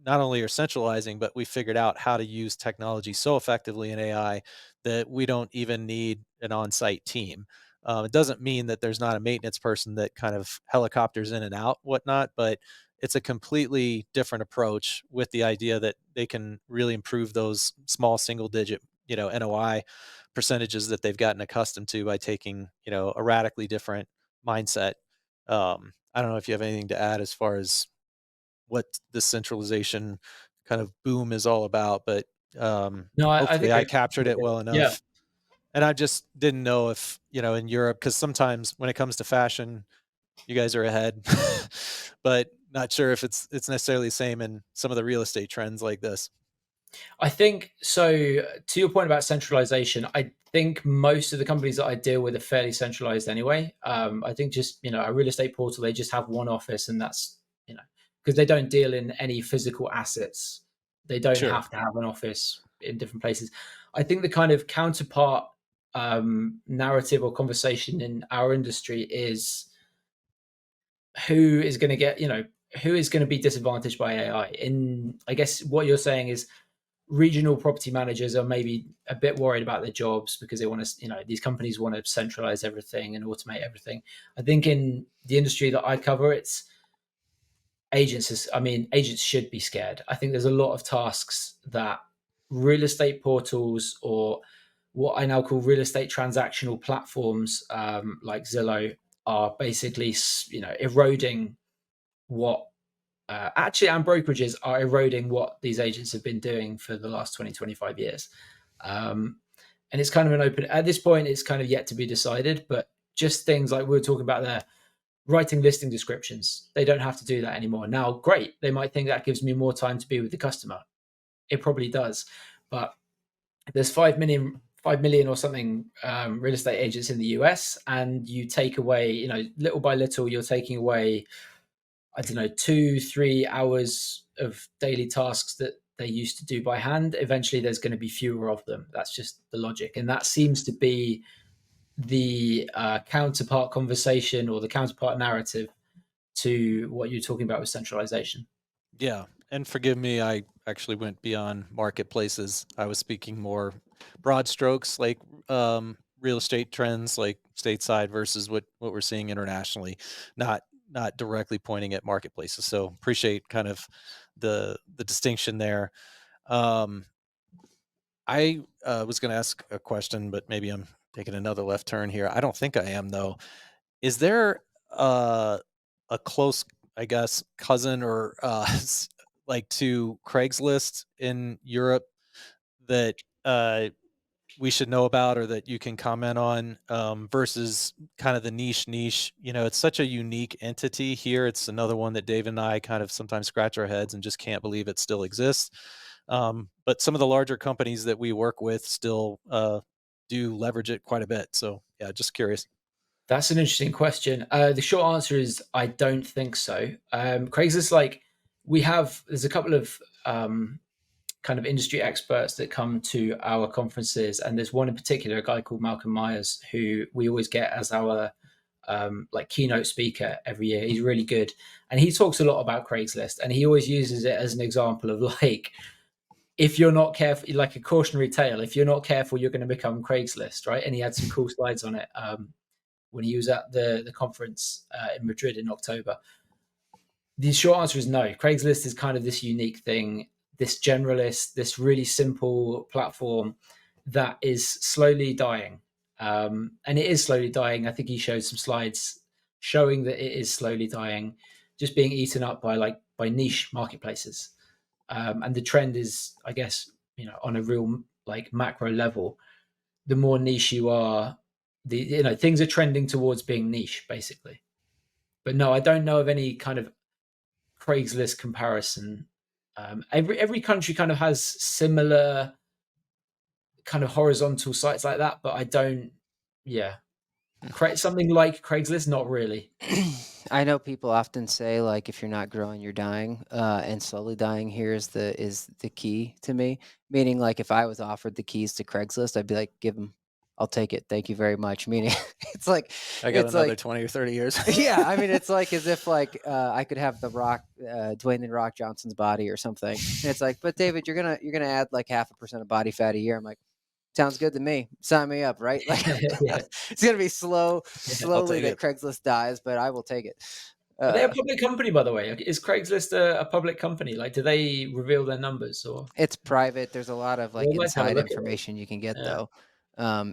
Speaker 3: not only are centralizing, but we figured out how to use technology so effectively in AI that we don't even need an on-site team. It doesn't mean that there's not a maintenance person that kind of helicopters in and out, whatnot, but it's a completely different approach with the idea that they can really improve those small single-digit, NOI percentages that they've gotten accustomed to by taking, a radically different mindset. I don't know if you have anything to add as far as what the centralization kind of boom is all about, but
Speaker 1: No, I
Speaker 3: hopefully
Speaker 1: think
Speaker 3: I captured it well
Speaker 1: yeah.
Speaker 3: enough. And I just didn't know if, in Europe, because sometimes when it comes to fashion, you guys are ahead, but not sure if it's necessarily the same in some of the real estate trends like this.
Speaker 1: I think so. To your point about centralization, I think most of the companies that I deal with are fairly centralized anyway. I think just a real estate portal, they just have one office, and that's because they don't deal in any physical assets. They don't
Speaker 3: Sure.
Speaker 1: have to have an office in different places. I think the kind of counterpart narrative or conversation in our industry is who is going to get who is going to be disadvantaged by AI. In I guess what you're saying is regional property managers are maybe a bit worried about their jobs because they want to, these companies want to centralize everything and automate everything. I think in the industry that I cover, it's agents should be scared. I think there's a lot of tasks that real estate portals, or what I now call real estate transactional platforms, like Zillow, are basically, eroding what actually, and brokerages are eroding what these agents have been doing for the last 20, 25 years. Um, and it's kind of at this point, it's kind of yet to be decided, but just things like we were talking about there, writing listing descriptions, they don't have to do that anymore. Now, great. They might think that gives me more time to be with the customer. It probably does. But there's 5 million or something real estate agents in the US, and you take away, little by little, you're taking away, I don't know, 2-3 hours of daily tasks that they used to do by hand. Eventually, there's going to be fewer of them. That's just the logic. And that seems to be the counterpart conversation, or the counterpart narrative to what you're talking about with centralization.
Speaker 3: Yeah, and forgive me, actually went beyond marketplaces. I was speaking more broad strokes, like real estate trends, like stateside versus what we're seeing internationally, not directly pointing at marketplaces. So appreciate kind of the distinction there. Um, I was going to ask a question, but maybe I'm taking another left turn here. I don't think I am though. Is there uh, a close, I guess, cousin or like to Craigslist in Europe that we should know about or that you can comment on versus kind of the niche? It's such a unique entity here. It's another one that Dave and I kind of sometimes scratch our heads and just can't believe it still exists. But some of the larger companies that we work with still do leverage it quite a bit. So yeah, just curious.
Speaker 1: That's an interesting question. The short answer is I don't think so. Craigslist, like there's a couple of kind of industry experts that come to our conferences, and there's one in particular, a guy called Malcolm Myers, who we always get as our like keynote speaker every year. He's really good, and he talks a lot about Craigslist, and he always uses it as an example of like, if you're not careful, like a cautionary tale, if you're not careful, you're going to become Craigslist, right? And he had some cool slides on it when he was at the conference in Madrid in October. The short answer is no. Craigslist is kind of this unique thing, this generalist, this really simple platform that is slowly dying. And it is slowly dying. I think he showed some slides showing that it is slowly dying, just being eaten up by niche marketplaces. And the trend is, I guess, on a real like macro level, the more niche you are, things are trending towards being niche, basically. But no, I don't know of any kind of Craigslist comparison. Every country kind of has similar kind of horizontal sites like that, but I don't. Yeah, something like Craigslist, not really.
Speaker 2: I know people often say like if you're not growing, you're dying, and slowly dying here is the key to me. Meaning like if I was offered the keys to Craigslist, I'd be like, give them, I'll take it, thank you very much. Meaning it's like
Speaker 3: I got
Speaker 2: it's
Speaker 3: another
Speaker 2: like
Speaker 3: 20 or 30 years.
Speaker 2: yeah, I mean it's like as if like I could have the Rock, Dwayne the Rock Johnson's body or something, and it's like, but David, you're gonna add like 0.5% of body fat a year. I'm like, sounds good to me. Sign me up, right? Like
Speaker 1: Yeah,
Speaker 2: it's gonna be
Speaker 1: yeah.
Speaker 3: I'll
Speaker 2: slowly
Speaker 3: take
Speaker 2: that
Speaker 3: it.
Speaker 2: Craigslist dies, but I will take it.
Speaker 1: Are they a
Speaker 2: Uh,
Speaker 1: public company, by the way? Is Craigslist a public company? Like, do they reveal their numbers or?
Speaker 2: it's private. There's a lot of like
Speaker 1: I'd like to have a
Speaker 2: inside
Speaker 1: look at it.
Speaker 2: information you can get
Speaker 1: Yeah.
Speaker 2: though.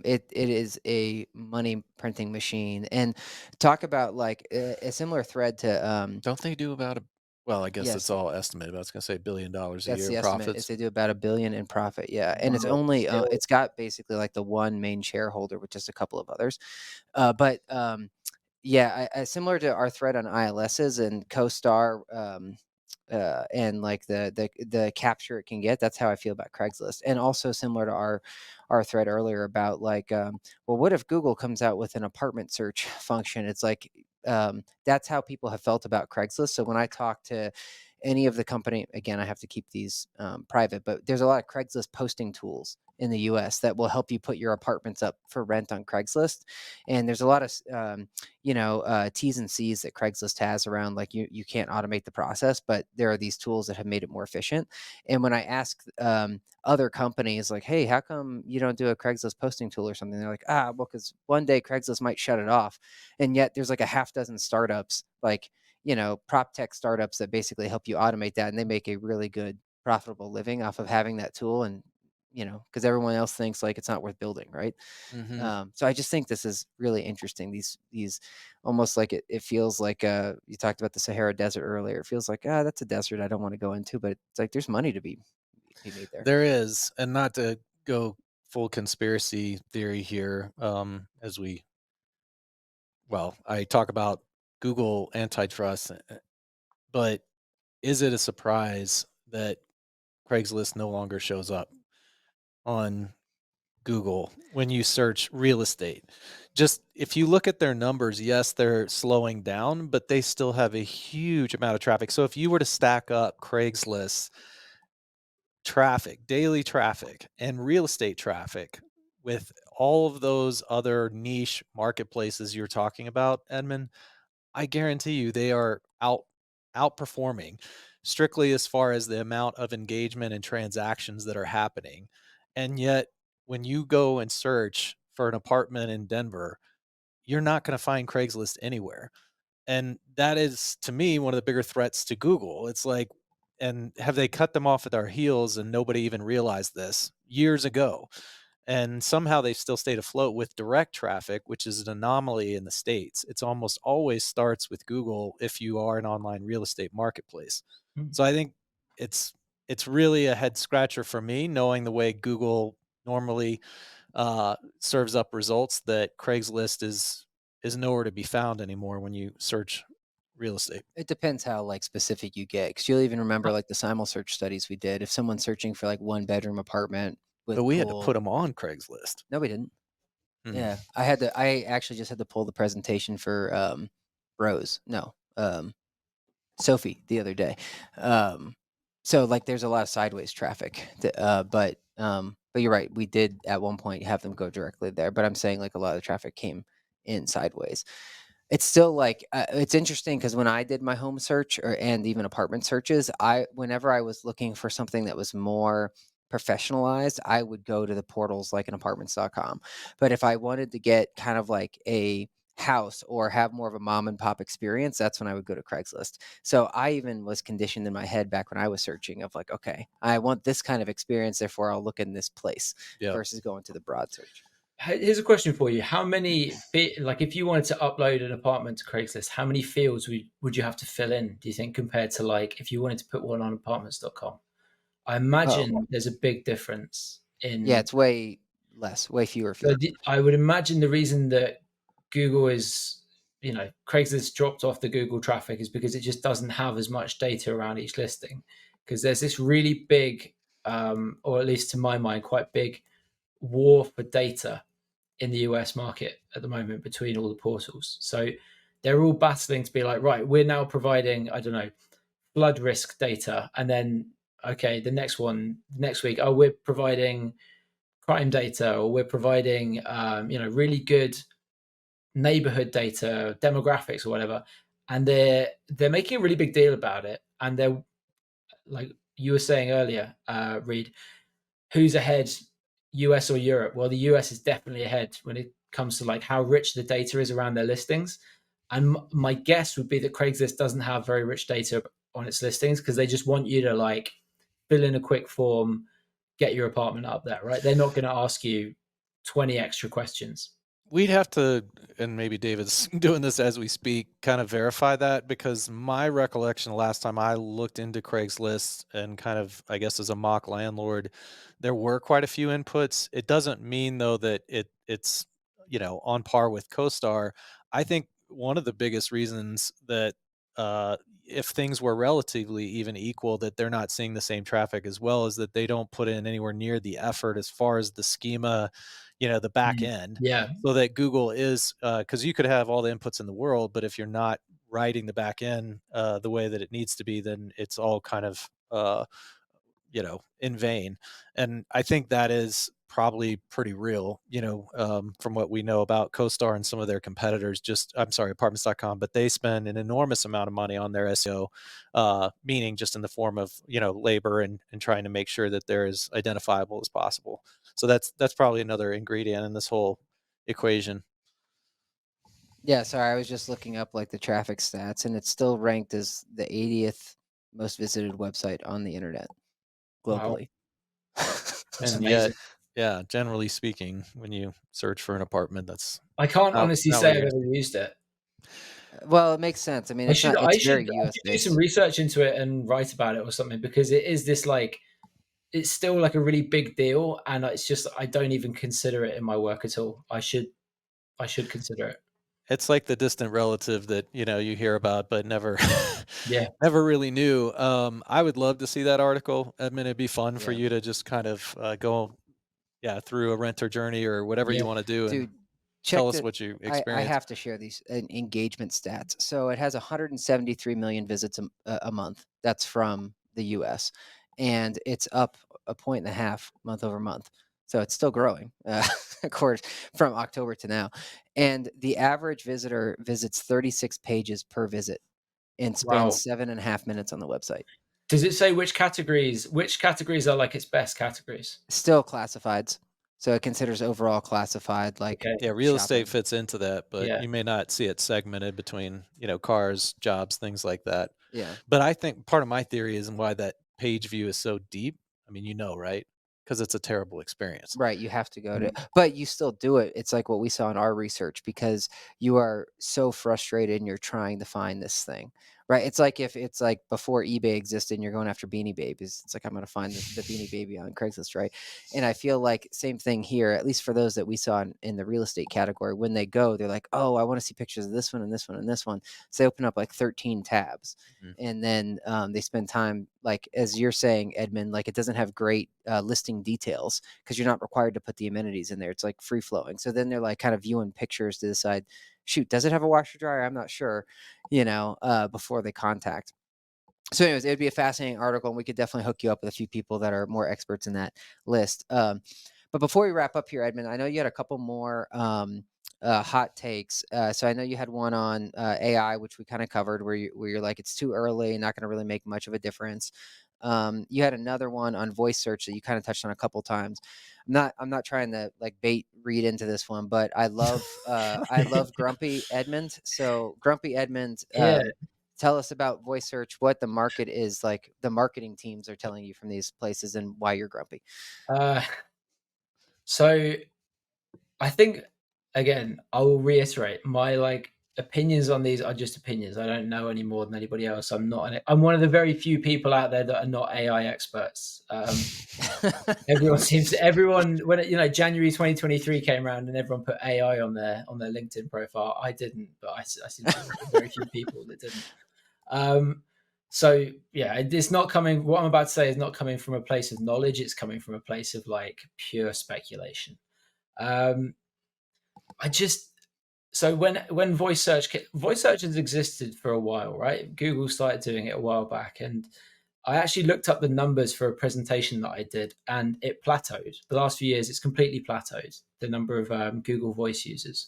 Speaker 2: It is a money printing machine, and talk about like a similar thread to
Speaker 3: Don't they do about well, I guess it's
Speaker 2: yes,
Speaker 3: all estimated, but I was gonna say $1 billion a
Speaker 2: that's
Speaker 3: year
Speaker 2: the
Speaker 3: in
Speaker 2: estimate is
Speaker 3: profits.
Speaker 2: they do about 1 billion in profit. Yeah, and it's
Speaker 1: Wow.
Speaker 2: only
Speaker 1: Still.
Speaker 2: it's got basically like the one main shareholder with just a couple of others. But yeah, similar to our thread on ILSs and CoStar, and like the capture it can get. That's how I feel about Craigslist, and also similar to our thread earlier about like, well, what if Google comes out with an apartment search function? It's like that's how people have felt about Craigslist. So when I talk to any of the company, again, I have to keep these private, but there's a lot of Craigslist posting tools in the US that will help you put your apartments up for rent on Craigslist. And there's a lot of T's and C's that Craigslist has around like you can't automate the process, but there are these tools that have made it more efficient. And when I ask other companies like, hey, how come you don't do a Craigslist posting tool or something? They're like, well, because one day Craigslist might shut it off. And yet there's like a half dozen startups, like, prop tech startups that basically help you automate that. And they make a really good, profitable living off of having that tool. And, because everyone else thinks like it's not worth building, right?
Speaker 3: Mhm.
Speaker 2: So I just think this is really interesting. These almost like it feels like you talked about the Sahara Desert earlier. It feels like that's a desert I don't want to go into, but it's like there's money to be made there.
Speaker 3: There is, and not to go full conspiracy theory here, as I talk about Google antitrust, but is it a surprise that Craigslist no longer shows up on Google when you search real estate? Just if you look at their numbers, yes, they're slowing down, but they still have a huge amount of traffic. So if you were to stack up Craigslist traffic, daily traffic, and real estate traffic with all of those other niche marketplaces you're talking about, Edmund, I guarantee you they are outperforming. strictly as far as the amount of engagement and transactions that are happening. And yet, when you go and search for an apartment in Denver, you're not going to find Craigslist anywhere. And that is, to me, one of the bigger threats to Google. It's like, and have they cut them off at their heels and nobody even realized this years ago? And somehow they've still stayed afloat with direct traffic, which is an anomaly in the States. It's almost always starts with Google if you are an online real estate marketplace.
Speaker 1: Mm.
Speaker 3: So I think it's it's really a head scratcher for me, knowing the way Google normally serves up results, that Craigslist is nowhere to be found anymore when you search real estate.
Speaker 2: It depends how like specific you get, because you'll even remember like the simul search studies we did. If someone's searching for like one bedroom apartment
Speaker 3: But
Speaker 2: with
Speaker 3: we had to put
Speaker 2: pool,
Speaker 3: them on Craigslist.
Speaker 2: no, we didn't.
Speaker 3: Hmm.
Speaker 2: Yeah, I actually just had to pull the presentation for Rose. No, Sophie the other day. Um, so like there's a lot of sideways traffic, but you're right. We did at one point have them go directly there, but I'm saying like a lot of the traffic came in sideways. It's still like it's interesting because when I did my home search and even apartment searches, whenever I was looking for something that was more professionalized, I would go to the portals like an apartments.com. But if I wanted to get kind of like a house or have more of a mom and pop experience, that's when I would go to Craigslist. So I even was conditioned in my head back when I was searching of like, okay, I want this kind of experience, therefore I'll look in this place
Speaker 3: Yeah.
Speaker 2: versus going to the broad search.
Speaker 1: Here's a question for you. How many, like, if you wanted to upload an apartment to Craigslist, how many fields would you have to fill in, do you think, compared to like if you wanted to put one on apartments.com? I
Speaker 2: Oh,
Speaker 1: imagine there's a big difference
Speaker 2: yeah,
Speaker 1: in.
Speaker 2: it's way less, way fewer
Speaker 1: So
Speaker 2: fields.
Speaker 1: I would imagine the reason that Google is, Craigslist dropped off the Google traffic is because it just doesn't have as much data around each listing. Because there's this really big, or at least to my mind, quite big war for data in the US market at the moment between all the portals. So they're all battling to be like, right, we're now providing, I don't know, flood risk data. And then, okay, the next one, next week, oh, we're providing crime data, or we're providing, really good neighborhood data, demographics, or whatever. And they're making a really big deal about it. And they're like you were saying earlier, Reed, who's ahead, US or Europe? Well, the US is definitely ahead when it comes to like how rich the data is around their listings. And my guess would be that Craigslist doesn't have very rich data on its listings because they just want you to like fill in a quick form, get your apartment up there, right? They're not going to ask you 20 extra questions.
Speaker 3: We'd have to, and maybe David's doing this as we speak, kind of verify that, because my recollection the last time I looked into Craigslist and kind of, I guess, as a mock landlord, there were quite a few inputs. It doesn't mean though that it's on par with CoStar. I think one of the biggest reasons that if things were relatively even equal, that they're not seeing the same traffic as well, is that they don't put in anywhere near the effort as far as the schema, the back
Speaker 1: Mm.
Speaker 3: end,
Speaker 1: Yeah.
Speaker 3: so that Google is, because you could have all the inputs in the world, but if you're not writing the back end the way that it needs to be, then it's all kind of in vain. And I think that is probably pretty real, from what we know about CoStar and some of their competitors. Just, I'm sorry, apartments.com, but they spend an enormous amount of money on their SEO, meaning just in the form of, labor and trying to make sure that they're as identifiable as possible. So that's probably another ingredient in this whole equation.
Speaker 2: Yeah, sorry, I was just looking up like the traffic stats, and it's still ranked as the 80th most visited website on the internet
Speaker 1: Wow.
Speaker 2: globally.
Speaker 1: That's
Speaker 3: And yet,
Speaker 1: amazing.
Speaker 3: yeah, generally speaking, when you search for an apartment, that's
Speaker 1: I can't
Speaker 3: not,
Speaker 1: honestly
Speaker 3: not what
Speaker 1: say
Speaker 3: you're
Speaker 1: I've
Speaker 3: gonna
Speaker 1: ever
Speaker 3: see.
Speaker 1: used it.
Speaker 2: Well, it makes sense. I mean,
Speaker 1: I
Speaker 2: it's
Speaker 1: should
Speaker 2: not.
Speaker 1: I
Speaker 2: It's
Speaker 1: should
Speaker 2: very
Speaker 1: I
Speaker 2: U.S.
Speaker 1: should do some
Speaker 2: based.
Speaker 1: research into it and write about it or something, because it is this like it's still like a really big deal, and it's just I don't even consider it in my work at all. I should consider it.
Speaker 3: It's like the distant relative that, you hear about but never
Speaker 1: Yeah.
Speaker 3: never really knew. I would love to see that article. I mean, it'd be fun for
Speaker 2: Yeah,
Speaker 3: you to just kind of, go, yeah, through a renter journey or whatever
Speaker 1: Yeah.
Speaker 3: you wanna do and
Speaker 2: dude. Check
Speaker 3: tell us
Speaker 2: the.
Speaker 3: what you
Speaker 2: I
Speaker 3: experience.
Speaker 2: have to share these engagement stats. So it has 173 million visits a month. That's from the U.S. and it's up a point and a half month over month. So it's still growing, of course, from October to now. And the average visitor visits 36 pages per visit and
Speaker 1: Wow.
Speaker 2: spends 7.5 minutes on the website.
Speaker 1: Does it say which categories are like its best categories?
Speaker 2: Still classifieds. So it considers overall classified, like
Speaker 1: Okay.
Speaker 3: Yeah, real estate
Speaker 2: shopping.
Speaker 3: fits into that, but
Speaker 1: Yeah.
Speaker 3: you may not see it segmented between, cars, jobs, things like that.
Speaker 2: Yeah.
Speaker 3: But I think part of my theory is and why that page view is so deep. I mean, right? Because it's a terrible experience.
Speaker 2: Right, you have to go to,
Speaker 1: Mm.
Speaker 2: but you still do it. It's like what we saw in our research because you are so frustrated and you're trying to find this thing, right? It's like if it's like before eBay existed and you're going after Beanie Babies. It's like I'm going to find the Beanie Baby on Craigslist, right? And I feel like same thing here, at least for those that we saw in the real estate category. When they go, they're like, oh, I want to see pictures of this one and this one and this one. So they open up like 13 tabs.
Speaker 3: Mhm.
Speaker 2: And then they spend time, like as you're saying, Edmund, like it doesn't have great listing details because you're not required to put the amenities in there. It's like free flowing. So then they're like kind of viewing pictures to decide, shoot, does it have a washer dryer? I'm not sure, before they contact. So anyways, it would be a fascinating article and we could definitely hook you up with a few people that are more experts in that list. But before we wrap up here, Edmund, I know you had a couple more hot takes. So I know you had one on AI, which we kind of covered, where you're like, it's too early, not going to really make much of a difference. You had another one on voice search that you kind of touched on a couple times. I'm not trying to like bait read into this one, but I love Grumpy Edmund. So Grumpy Edmund,
Speaker 1: Yeah.
Speaker 2: tell us about voice search, what the market is like, the marketing teams are telling you from these places, and why you're grumpy.
Speaker 1: So I think, again, I will reiterate my opinions on these are just opinions. I don't know any more than anybody else. I'm one of the very few people out there that are not AI experts. Everyone when January 2023 came around and everyone put AI on their LinkedIn profile. I didn't, but I seem to be very few people that didn't. So yeah, it's not coming. What I'm about to say is not coming from a place of knowledge. It's coming from a place of like pure speculation. I just so when voice search has existed for a while, right? Google started doing it a while back, and I actually looked up the numbers for a presentation that I did, and it plateaued. The last few years, it's completely plateaued. The number of Google Voice users,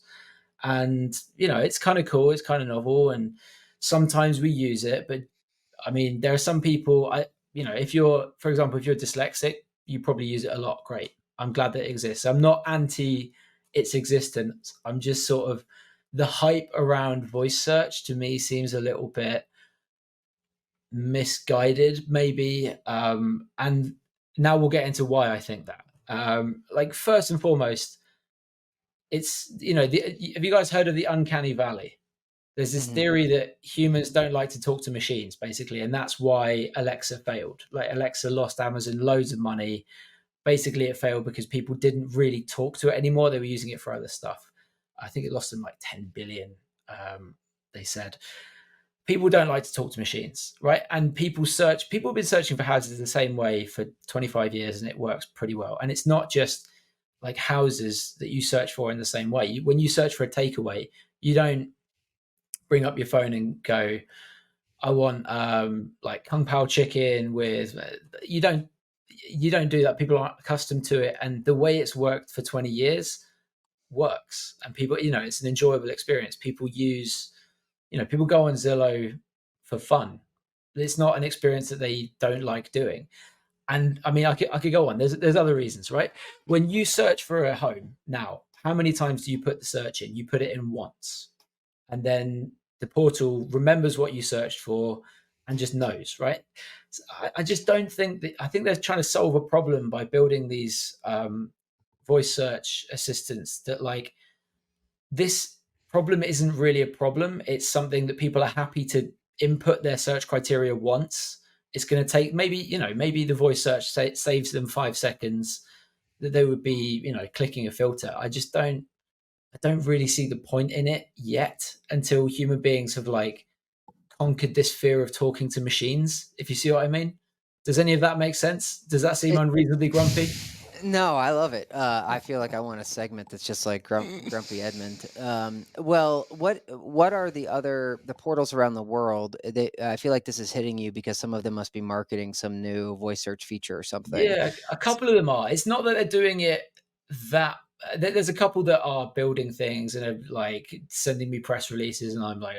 Speaker 1: and it's kind of cool. It's kind of novel, and sometimes we use it. But I mean, there are some people. If you're, for example, if you're dyslexic, you probably use it a lot. Great. I'm glad that it exists. I'm not anti its existence. I'm just sort of the hype around voice search to me seems a little bit misguided, maybe. And now we'll get into why I think that. First and foremost, it's have you guys heard of the uncanny valley? There's this theory that humans don't like to talk to machines, basically, and that's why Alexa failed. Like Alexa lost Amazon loads of money. Basically, it failed because people didn't really talk to it anymore. They were using it for other stuff. I think it lost them like 10 billion. They said people don't like to talk to machines, right? And people have been searching for houses the same way for 25 years, and it works pretty well. And it's not just like houses that you search for in the same way. When you search for a takeaway, you don't bring up your phone and go, I want like kung pao chicken with you don't do that. People aren't accustomed to it, and the way it's worked for 20 years works, and people, it's an enjoyable experience. People people go on Zillow for fun. It's not an experience that they don't like doing. And I mean, I could go on. There's other reasons, right? When you search for a home now, how many times do you put the search in? You put it in once, and then the portal remembers what you searched for and just knows, right? So I just don't think that. I think they're trying to solve a problem by building these voice search assistants that like this problem isn't really a problem. It's something that people are happy to input their search criteria once. It's going to take maybe the voice search saves them 5 seconds that they would be, clicking a filter. I don't really see the point in it yet until human beings have like conquered this fear of talking to machines. If you see what I mean, does any of that make sense? Does that seem unreasonably grumpy?
Speaker 2: No, I love it. I feel like I want a segment that's just like Grumpy Edmund. Well, what are the portals around the world? I feel like this is hitting you because some of them must be marketing some new voice search feature or something.
Speaker 1: Yeah, a couple of them are. It's not that they're doing it that. There's a couple that are building things and are like sending me press releases, and I'm like,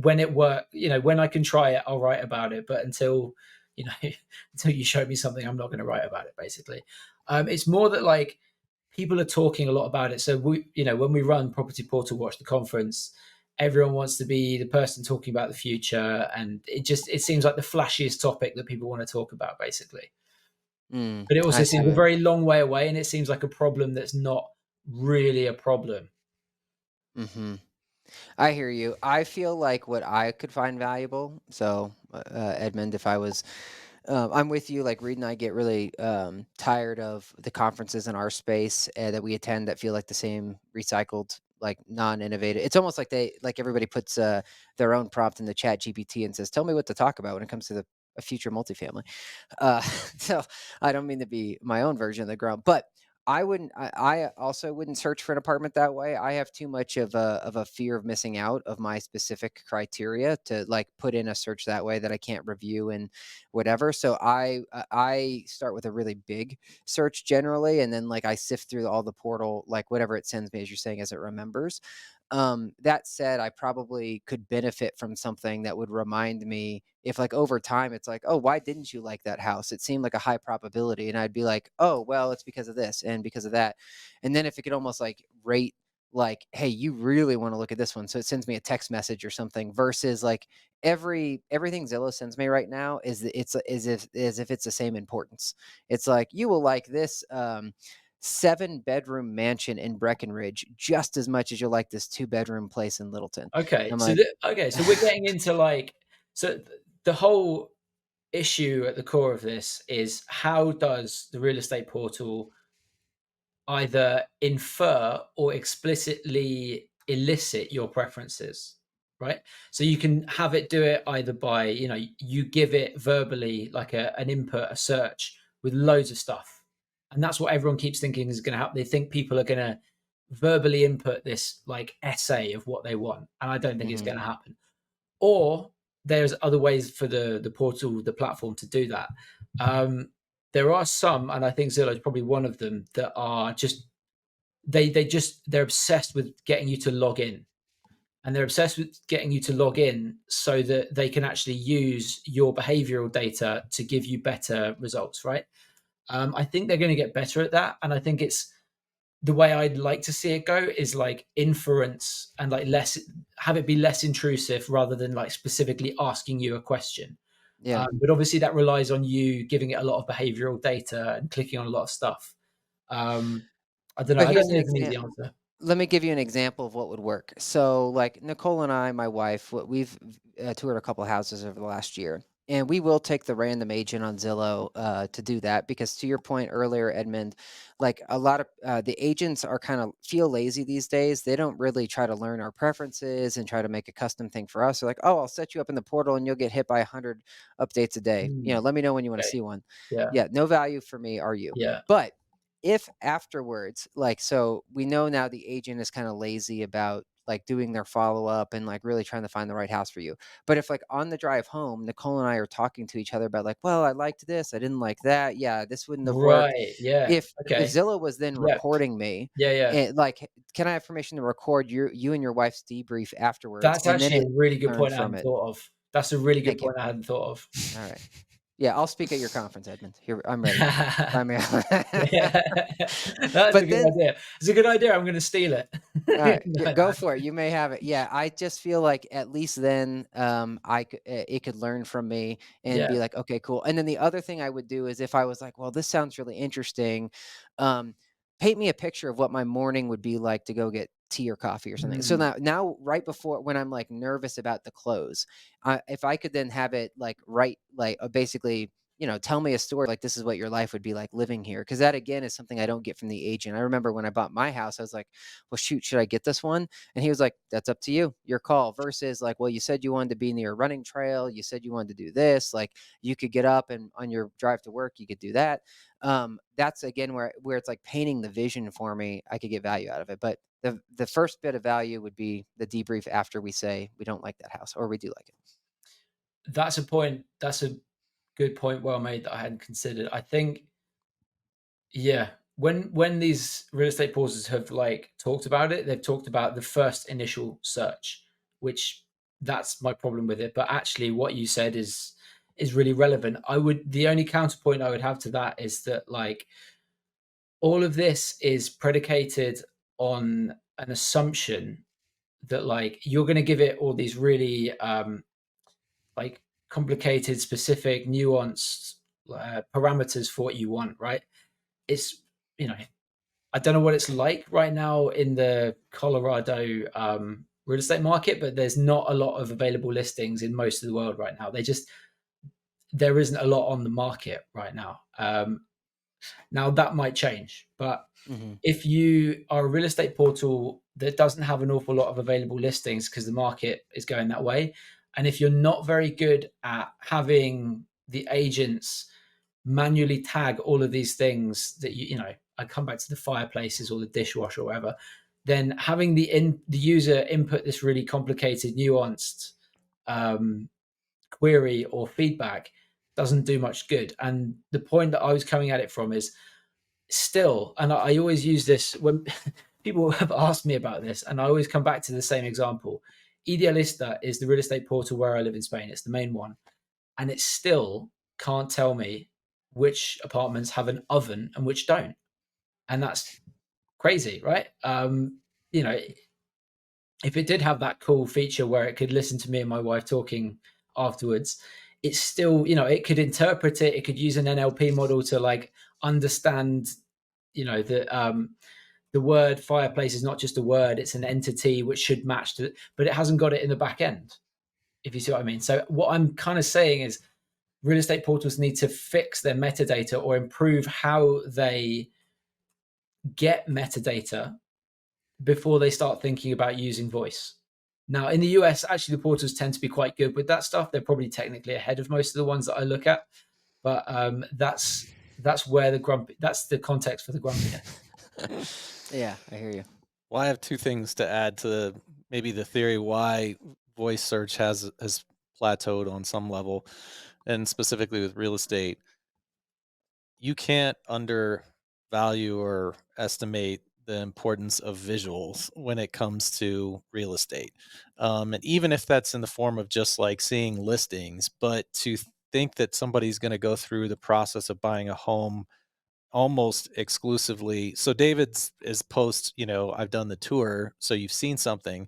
Speaker 1: when it work, when I can try it, I'll write about it. But until you know, until you show me something, I'm not going to write about it. Basically, it's more that like people are talking a lot about it. So when we run Property Portal Watch, the conference, everyone wants to be the person talking about the future, and it seems like the flashiest topic that people want to talk about, basically. But it also
Speaker 2: I see
Speaker 1: seems a
Speaker 2: what.
Speaker 1: very long way away, and it seems like a problem that's not really a problem.
Speaker 2: Hmm. I hear you. I feel like what I could find valuable. So, Edmund, if I was, I'm with you. Like Reed and I get really tired of the conferences in our space that we attend that feel like the same recycled, like non-innovative. It's almost like like everybody puts their own prompt in the chat GPT and says, "Tell me what to talk about when it comes to a future multifamily." Uh, so I don't mean to be my own version of the ground, but I wouldn't. I also wouldn't search for an apartment that way. I have too much of a fear of missing out of my specific criteria to like put in a search that way that I can't review and whatever. So I start with a really big search generally, and then like I sift through all the portal, like whatever it sends me, as you're saying, as it remembers. That said, I probably could benefit from something that would remind me if like over time it's like, oh, why didn't you like that house? It seemed like a high probability. And I'd be like, oh, well, it's because of this and because of that. And then if it could almost like rate like, hey, you really want to look at this one. So it sends me a text message or something versus like everything Zillow sends me right now it's as if it's the same importance. It's like you will like this 7-bedroom mansion in Breckenridge just as much as you'll like this 2-bedroom place in Littleton.
Speaker 1: Okay,
Speaker 2: I'm
Speaker 1: so
Speaker 2: like,
Speaker 1: so we're getting into like the whole issue at the core of this is how does the real estate portal either infer or explicitly elicit your preferences, right? So you can have it do it either by, you give it verbally like an input, a search with loads of stuff. And that's what everyone keeps thinking is going to happen. They think people are going to verbally input this like essay of what they want. And I don't think it's
Speaker 2: mhm,
Speaker 1: going to happen. Or there's other ways for the portal, the platform to do that. Um, there are some, and I think Zillow is probably one of them, that are just they're obsessed with getting you to log in, and they're obsessed with getting you to log in so that they can actually use your behavioral data to give you better results, right? I think they're going to get better at that, and I think it's the way I'd like to see it go is like inference and like less, have it be less intrusive rather than like specifically asking you a question.
Speaker 2: yeah.
Speaker 1: But obviously that relies on you giving it a lot of behavioral data and clicking on a lot of stuff. Um, I don't know.
Speaker 2: But
Speaker 1: I don't
Speaker 2: here's
Speaker 1: think
Speaker 2: an
Speaker 1: there's an easy
Speaker 2: example.
Speaker 1: answer.
Speaker 2: Let me give you an example of what would work. So, like Nicole and I, my wife, we've toured a couple houses over the last year, and we will take the random agent on Zillow to do that because, to your point earlier, Edmund, like a lot of the agents are kind of feel lazy these days. They don't really try to learn our preferences and try to make a custom thing for us. They're like, oh, I'll set you up in the portal, and you'll get hit by 100 updates a day. Let me know when you want to
Speaker 1: Okay.
Speaker 2: see one.
Speaker 1: Yeah.
Speaker 2: Yeah, no value for me. Are you?
Speaker 1: Yeah.
Speaker 2: But if afterwards, like, so we know now the agent is kind of lazy about like doing their follow up and like really trying to find the right house for you. But if like on the drive home, Nicole and I are talking to each other about like, well, I liked this, I didn't like that. Yeah, this wouldn't have worked.
Speaker 1: Right. Yeah.
Speaker 2: If
Speaker 1: Okay.
Speaker 2: Zillow was then
Speaker 1: Yeah.
Speaker 2: recording me,
Speaker 1: Yeah. Yeah.
Speaker 2: and like, can I have permission to record you and your wife's debrief afterwards,
Speaker 1: That's
Speaker 2: and then
Speaker 1: actually a
Speaker 2: it
Speaker 1: really good
Speaker 2: learn
Speaker 1: point I
Speaker 2: from
Speaker 1: hadn't
Speaker 2: it?
Speaker 1: thought of. That's a really good
Speaker 2: Thank you.
Speaker 1: point I hadn't thought of.
Speaker 2: All right. Yeah, I'll speak at your conference, Edmund. Here, I'm ready. Sign me up.
Speaker 1: Yeah. That's a
Speaker 2: But
Speaker 1: good
Speaker 2: then
Speaker 1: idea. It's a good idea. I'm going to steal it.
Speaker 2: all right, yeah,
Speaker 1: No,
Speaker 2: go
Speaker 1: no.
Speaker 2: for it. You may have it. Yeah, I just feel like at least then, it could learn from me and
Speaker 1: Yeah.
Speaker 2: be like, okay, cool. And then the other thing I would do is if I was like, well, this sounds really interesting, um, paint me a picture of what my morning would be like to go get tea or coffee or something. So
Speaker 1: Mm.
Speaker 2: now, right before when I'm like nervous about the close, if I could then have it like right, like basically. Tell me a story like this is what your life would be like living here. Cause that again is something I don't get from the agent. I remember when I bought my house, I was like, well, shoot, should I get this one? And he was like, that's up to you, your call. Versus like, well, you said you wanted to be near a running trail. You said you wanted to do this. Like you could get up and on your drive to work, you could do that. That's again where it's like painting the vision for me. I could get value out of it. But the first bit of value would be the debrief after we say we don't like that house or we do like it.
Speaker 1: That's a point. That's a good point. Well made that I hadn't considered. I think, yeah, when these real estate portals have like talked about it, they've talked about the first initial search, which that's my problem with it. But actually, what you said is really relevant. The only counterpoint I would have to that is that, like, all of this is predicated on an assumption that, like, you're going to give it all these really like complicated, specific, nuanced parameters for what you want, right? It's, you know, I don't know what it's like right now in the Colorado real estate market, but there's not a lot of available listings in most of the world right now. There isn't a lot on the market right now. Now that might change, but
Speaker 2: Hmm.
Speaker 1: if you are a real estate portal that doesn't have an awful lot of available listings because the market is going that way, and if you're not very good at having the agents manually tag all of these things that I come back to the fireplaces or the dishwasher or whatever, then having the user input this really complicated, nuanced query or feedback doesn't do much good. And the point that I was coming at it from is still, and I always use this when people have asked me about this, and I always come back to the same example. Idealista is the real estate portal where I live in Spain. It's the main one, and it still can't tell me which apartments have an oven and which don't, and that's crazy, right? You know, if it did have that cool feature where it could listen to me and my wife talking afterwards, it's still, it could interpret it. It could use an NLP model to, like, understand, the word fireplace is not just a word; it's an entity which should match to, but it hasn't got it in the back end. If you see what I mean. So what I'm kind of saying is, real estate portals need to fix their metadata or improve how they get metadata before they start thinking about using voice. Now, in the US, actually, the portals tend to be quite good with that stuff. They're probably technically ahead of most of the ones that I look at, but that's where that's the context for the grumpiness.
Speaker 2: Yeah, I hear you.
Speaker 3: Well, I have two things to add to maybe the theory why voice search has plateaued on some level, and specifically with real estate. You can't undervalue or estimate the importance of visuals when it comes to real estate. And even if that's in the form of just like seeing listings, but to think that somebody's going to go through the process of buying a home almost exclusively. So David's is post, I've done the tour, so you've seen something,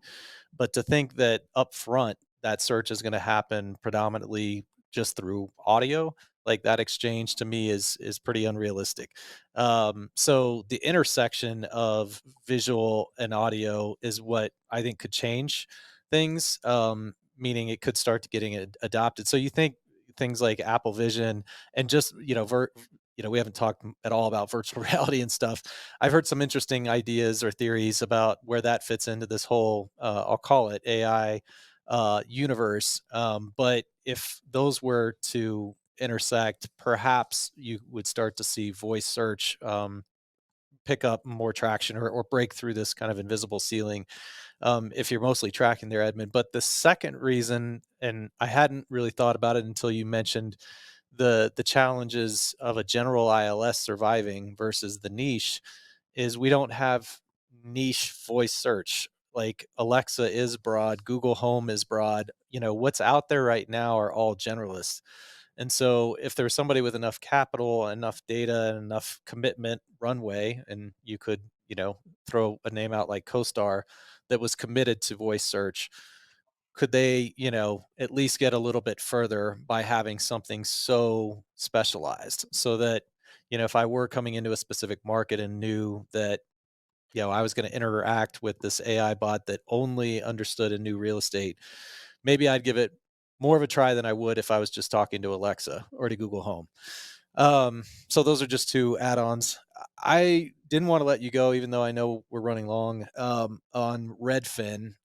Speaker 3: but to think that up front that search is going to happen predominantly just through audio, like that exchange to me is pretty unrealistic. So the intersection of visual and audio is what I think could change things. Meaning it could start to getting adopted. So you think things like Apple Vision and just we haven't talked at all about virtual reality and stuff. I've heard some interesting ideas or theories about where that fits into this whole, I'll call it AI universe. But if those were to intersect, perhaps you would start to see voice search pick up more traction or break through this kind of invisible ceiling if you're mostly tracking there, Edmund. But the second reason, and I hadn't really thought about it until you mentioned the challenges of a general ILS surviving versus the niche, is we don't have niche voice search. Like Alexa is broad, Google Home is broad. What's out there right now are all generalists. And so if there's somebody with enough capital, enough data, and enough commitment runway, and you could, throw a name out like CoStar that was committed to voice search, could they, at least get a little bit further by having something so specialized so that, if I were coming into a specific market and knew that, I was going to interact with this AI bot that only understood and knew real estate, maybe I'd give it more of a try than I would if I was just talking to Alexa or to Google Home. So those are just two add-ons. I didn't want to let you go, even though I know we're running long, on Redfin.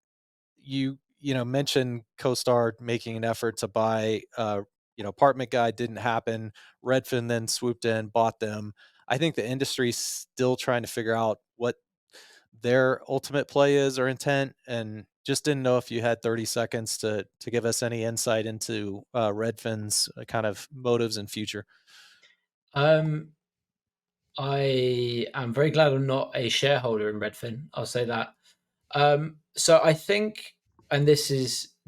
Speaker 3: You mentioned CoStar making an effort to buy Apartment Guide. Didn't happen. Redfin then swooped in, bought them. I think the industry's still trying to figure out what their ultimate play is or intent, and just didn't know if you had 30 seconds to give us any insight into Redfin's kind of motives and future.
Speaker 1: um I am very glad I'm not a shareholder in Redfin. I'll say that. So I think, and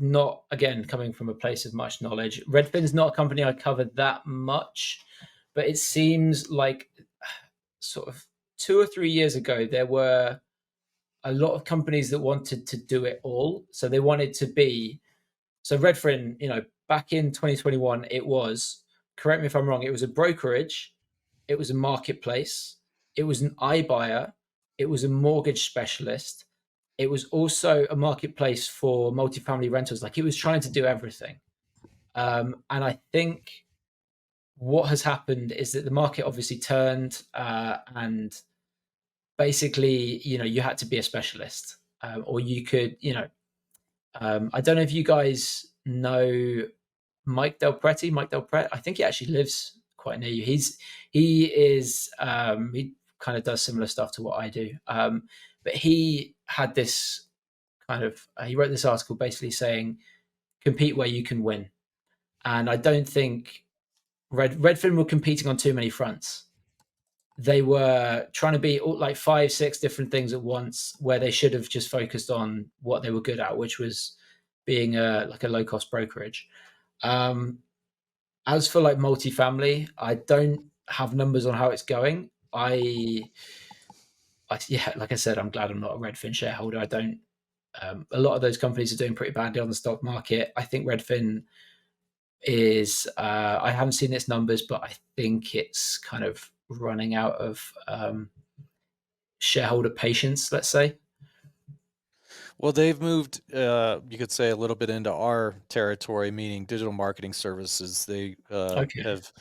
Speaker 1: not, again, coming from a place of much knowledge. Redfin's not a company I covered that much, but it seems like sort of 2 or 3 years ago, there were a lot of companies that wanted to do it all. So they wanted to be, so Redfin, back in 2021, it was, correct me if I'm wrong, it was a brokerage, it was a marketplace, it was an iBuyer, it was a mortgage specialist, it was also a marketplace for multifamily rentals. Like, it was trying to do everything. And I think what has happened is that the market obviously turned, and basically, you had to be a specialist, or you could, I don't know if you guys know Mike Del Prete. Mike Del Prete, I think he actually lives quite near you. He kind of does similar stuff to what I do. But he had this kind of he wrote this article basically saying compete where you can win. And I don't think Redfin were competing on too many fronts. They were trying to be like 5, 6 different things at once, where they should have just focused on what they were good at, which was being like a low cost brokerage. As for like multifamily, I don't have numbers on how it's going. Yeah, like I said, I'm glad I'm not a Redfin shareholder. I don't. A lot of those companies are doing pretty badly on the stock market. I think Redfin is. I haven't seen its numbers, but I think it's kind of running out of shareholder patience, let's say.
Speaker 3: Well, they've moved, you could say, a little bit into our territory, meaning digital marketing services. They
Speaker 1: Okay.
Speaker 3: have
Speaker 1: So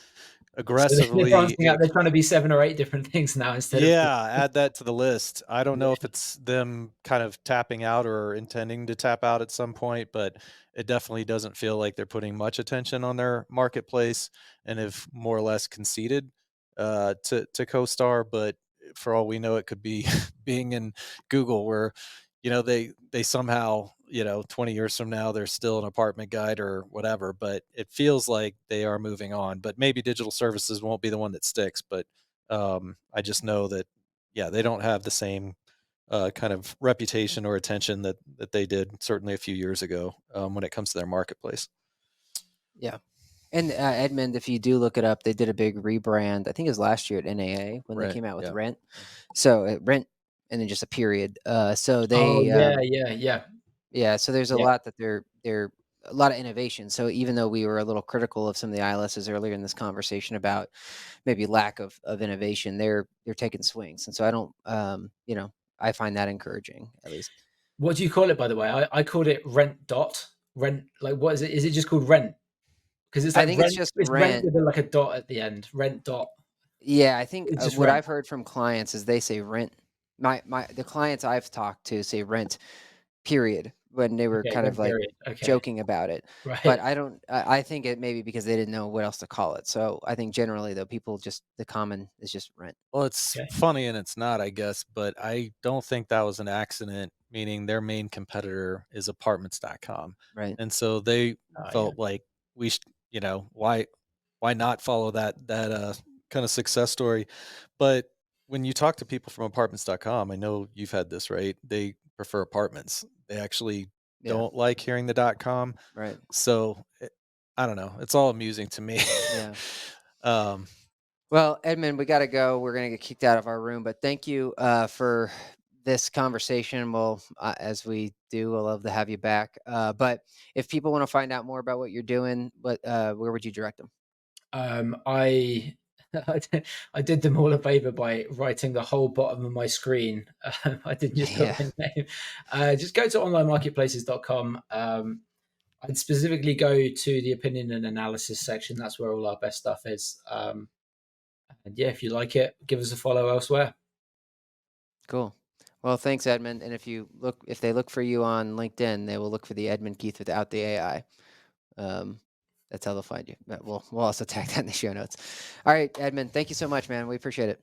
Speaker 1: they're
Speaker 3: aggressively,
Speaker 1: branching out. They're trying to be 7 or 8 different things now instead of.
Speaker 3: yeah, add that to the list. I don't
Speaker 1: Yeah.
Speaker 3: know if it's them kind of tapping out or intending to tap out at some point, but it definitely doesn't feel like they're putting much attention on their marketplace and have more or less conceded to CoStar. But for all we know, it could be being in Google, where they somehow 20 years from now they're still an apartment guide or whatever. But it feels like they are moving on. But maybe digital services won't be the one that sticks. But I just know that, yeah, they don't have the same kind of reputation or attention that they did certainly a few years ago when it comes to their marketplace.
Speaker 2: Yeah. And Edmund, if you do look it up, they did a big rebrand. I think it was last year at NAA when they
Speaker 3: Right.
Speaker 2: came out with
Speaker 3: Yeah.
Speaker 2: Rent. So Rent, and then just a period. So
Speaker 1: Oh
Speaker 2: they,
Speaker 1: yeah, yeah, yeah,
Speaker 2: yeah. So there's a
Speaker 1: yeah.
Speaker 2: lot that they're a lot of innovation. So even though we were a little critical of some of the ILSs earlier in this conversation about maybe lack of innovation, they're taking swings. And so I don't, I find that encouraging at least.
Speaker 1: What do you call it, by the way? I called it Rent Dot. Rent, like, what is it? Is it just called Rent? Because it's
Speaker 2: I
Speaker 1: like
Speaker 2: think it's
Speaker 1: Rent.
Speaker 2: just
Speaker 1: It's Rent
Speaker 2: Rent.
Speaker 1: with like a dot at the end. Rent Dot.
Speaker 2: Yeah, I think
Speaker 1: It's just
Speaker 2: what
Speaker 1: Rent.
Speaker 2: I've heard from clients is they say rent. The clients I've talked to say rent, period, when they were
Speaker 1: Okay,
Speaker 2: kind of
Speaker 1: Rent
Speaker 2: like
Speaker 1: period. Okay,
Speaker 2: joking about it. But
Speaker 1: right.
Speaker 2: I don't. I think it maybe because they didn't know what else to call it. So I think generally though, people just the common is just rent.
Speaker 3: Well, it's
Speaker 1: Okay,
Speaker 3: funny and it's not, I guess, but I don't think that was an accident, meaning their main competitor is apartments.com.
Speaker 2: Right.
Speaker 3: And so they
Speaker 1: yeah.
Speaker 3: felt like we should, why not follow that kind of success story? But when you talk to people from apartments.com, I know you've had this, right? They prefer apartments. They actually
Speaker 2: Yeah.
Speaker 3: don't like hearing the .com.
Speaker 2: Right.
Speaker 3: So I don't know. It's all amusing to me.
Speaker 2: Yeah.
Speaker 3: um,
Speaker 2: Well, Edmund, we got to go. We're gonna get kicked out of our room. But thank you for this conversation. Well, as we do, we'll love to have you back. But if people want to find out more about what you're doing, where would you direct them?
Speaker 1: I I did them all a favor by writing the whole bottom of my screen. I didn't just put
Speaker 2: Yeah.
Speaker 1: my name. Just go to onlinemarketplaces.com. I'd specifically go to the opinion and analysis section. That's where all our best stuff is. And yeah, if you like it, give us a follow elsewhere.
Speaker 2: Cool. Well, thanks, Edmund. And if they look for you on LinkedIn, they will look for the Edmund Keith without the AI. Um, that's how they'll find you. But we'll also tag that in the show notes. All right, Edmund. Thank you so much, man. We appreciate it.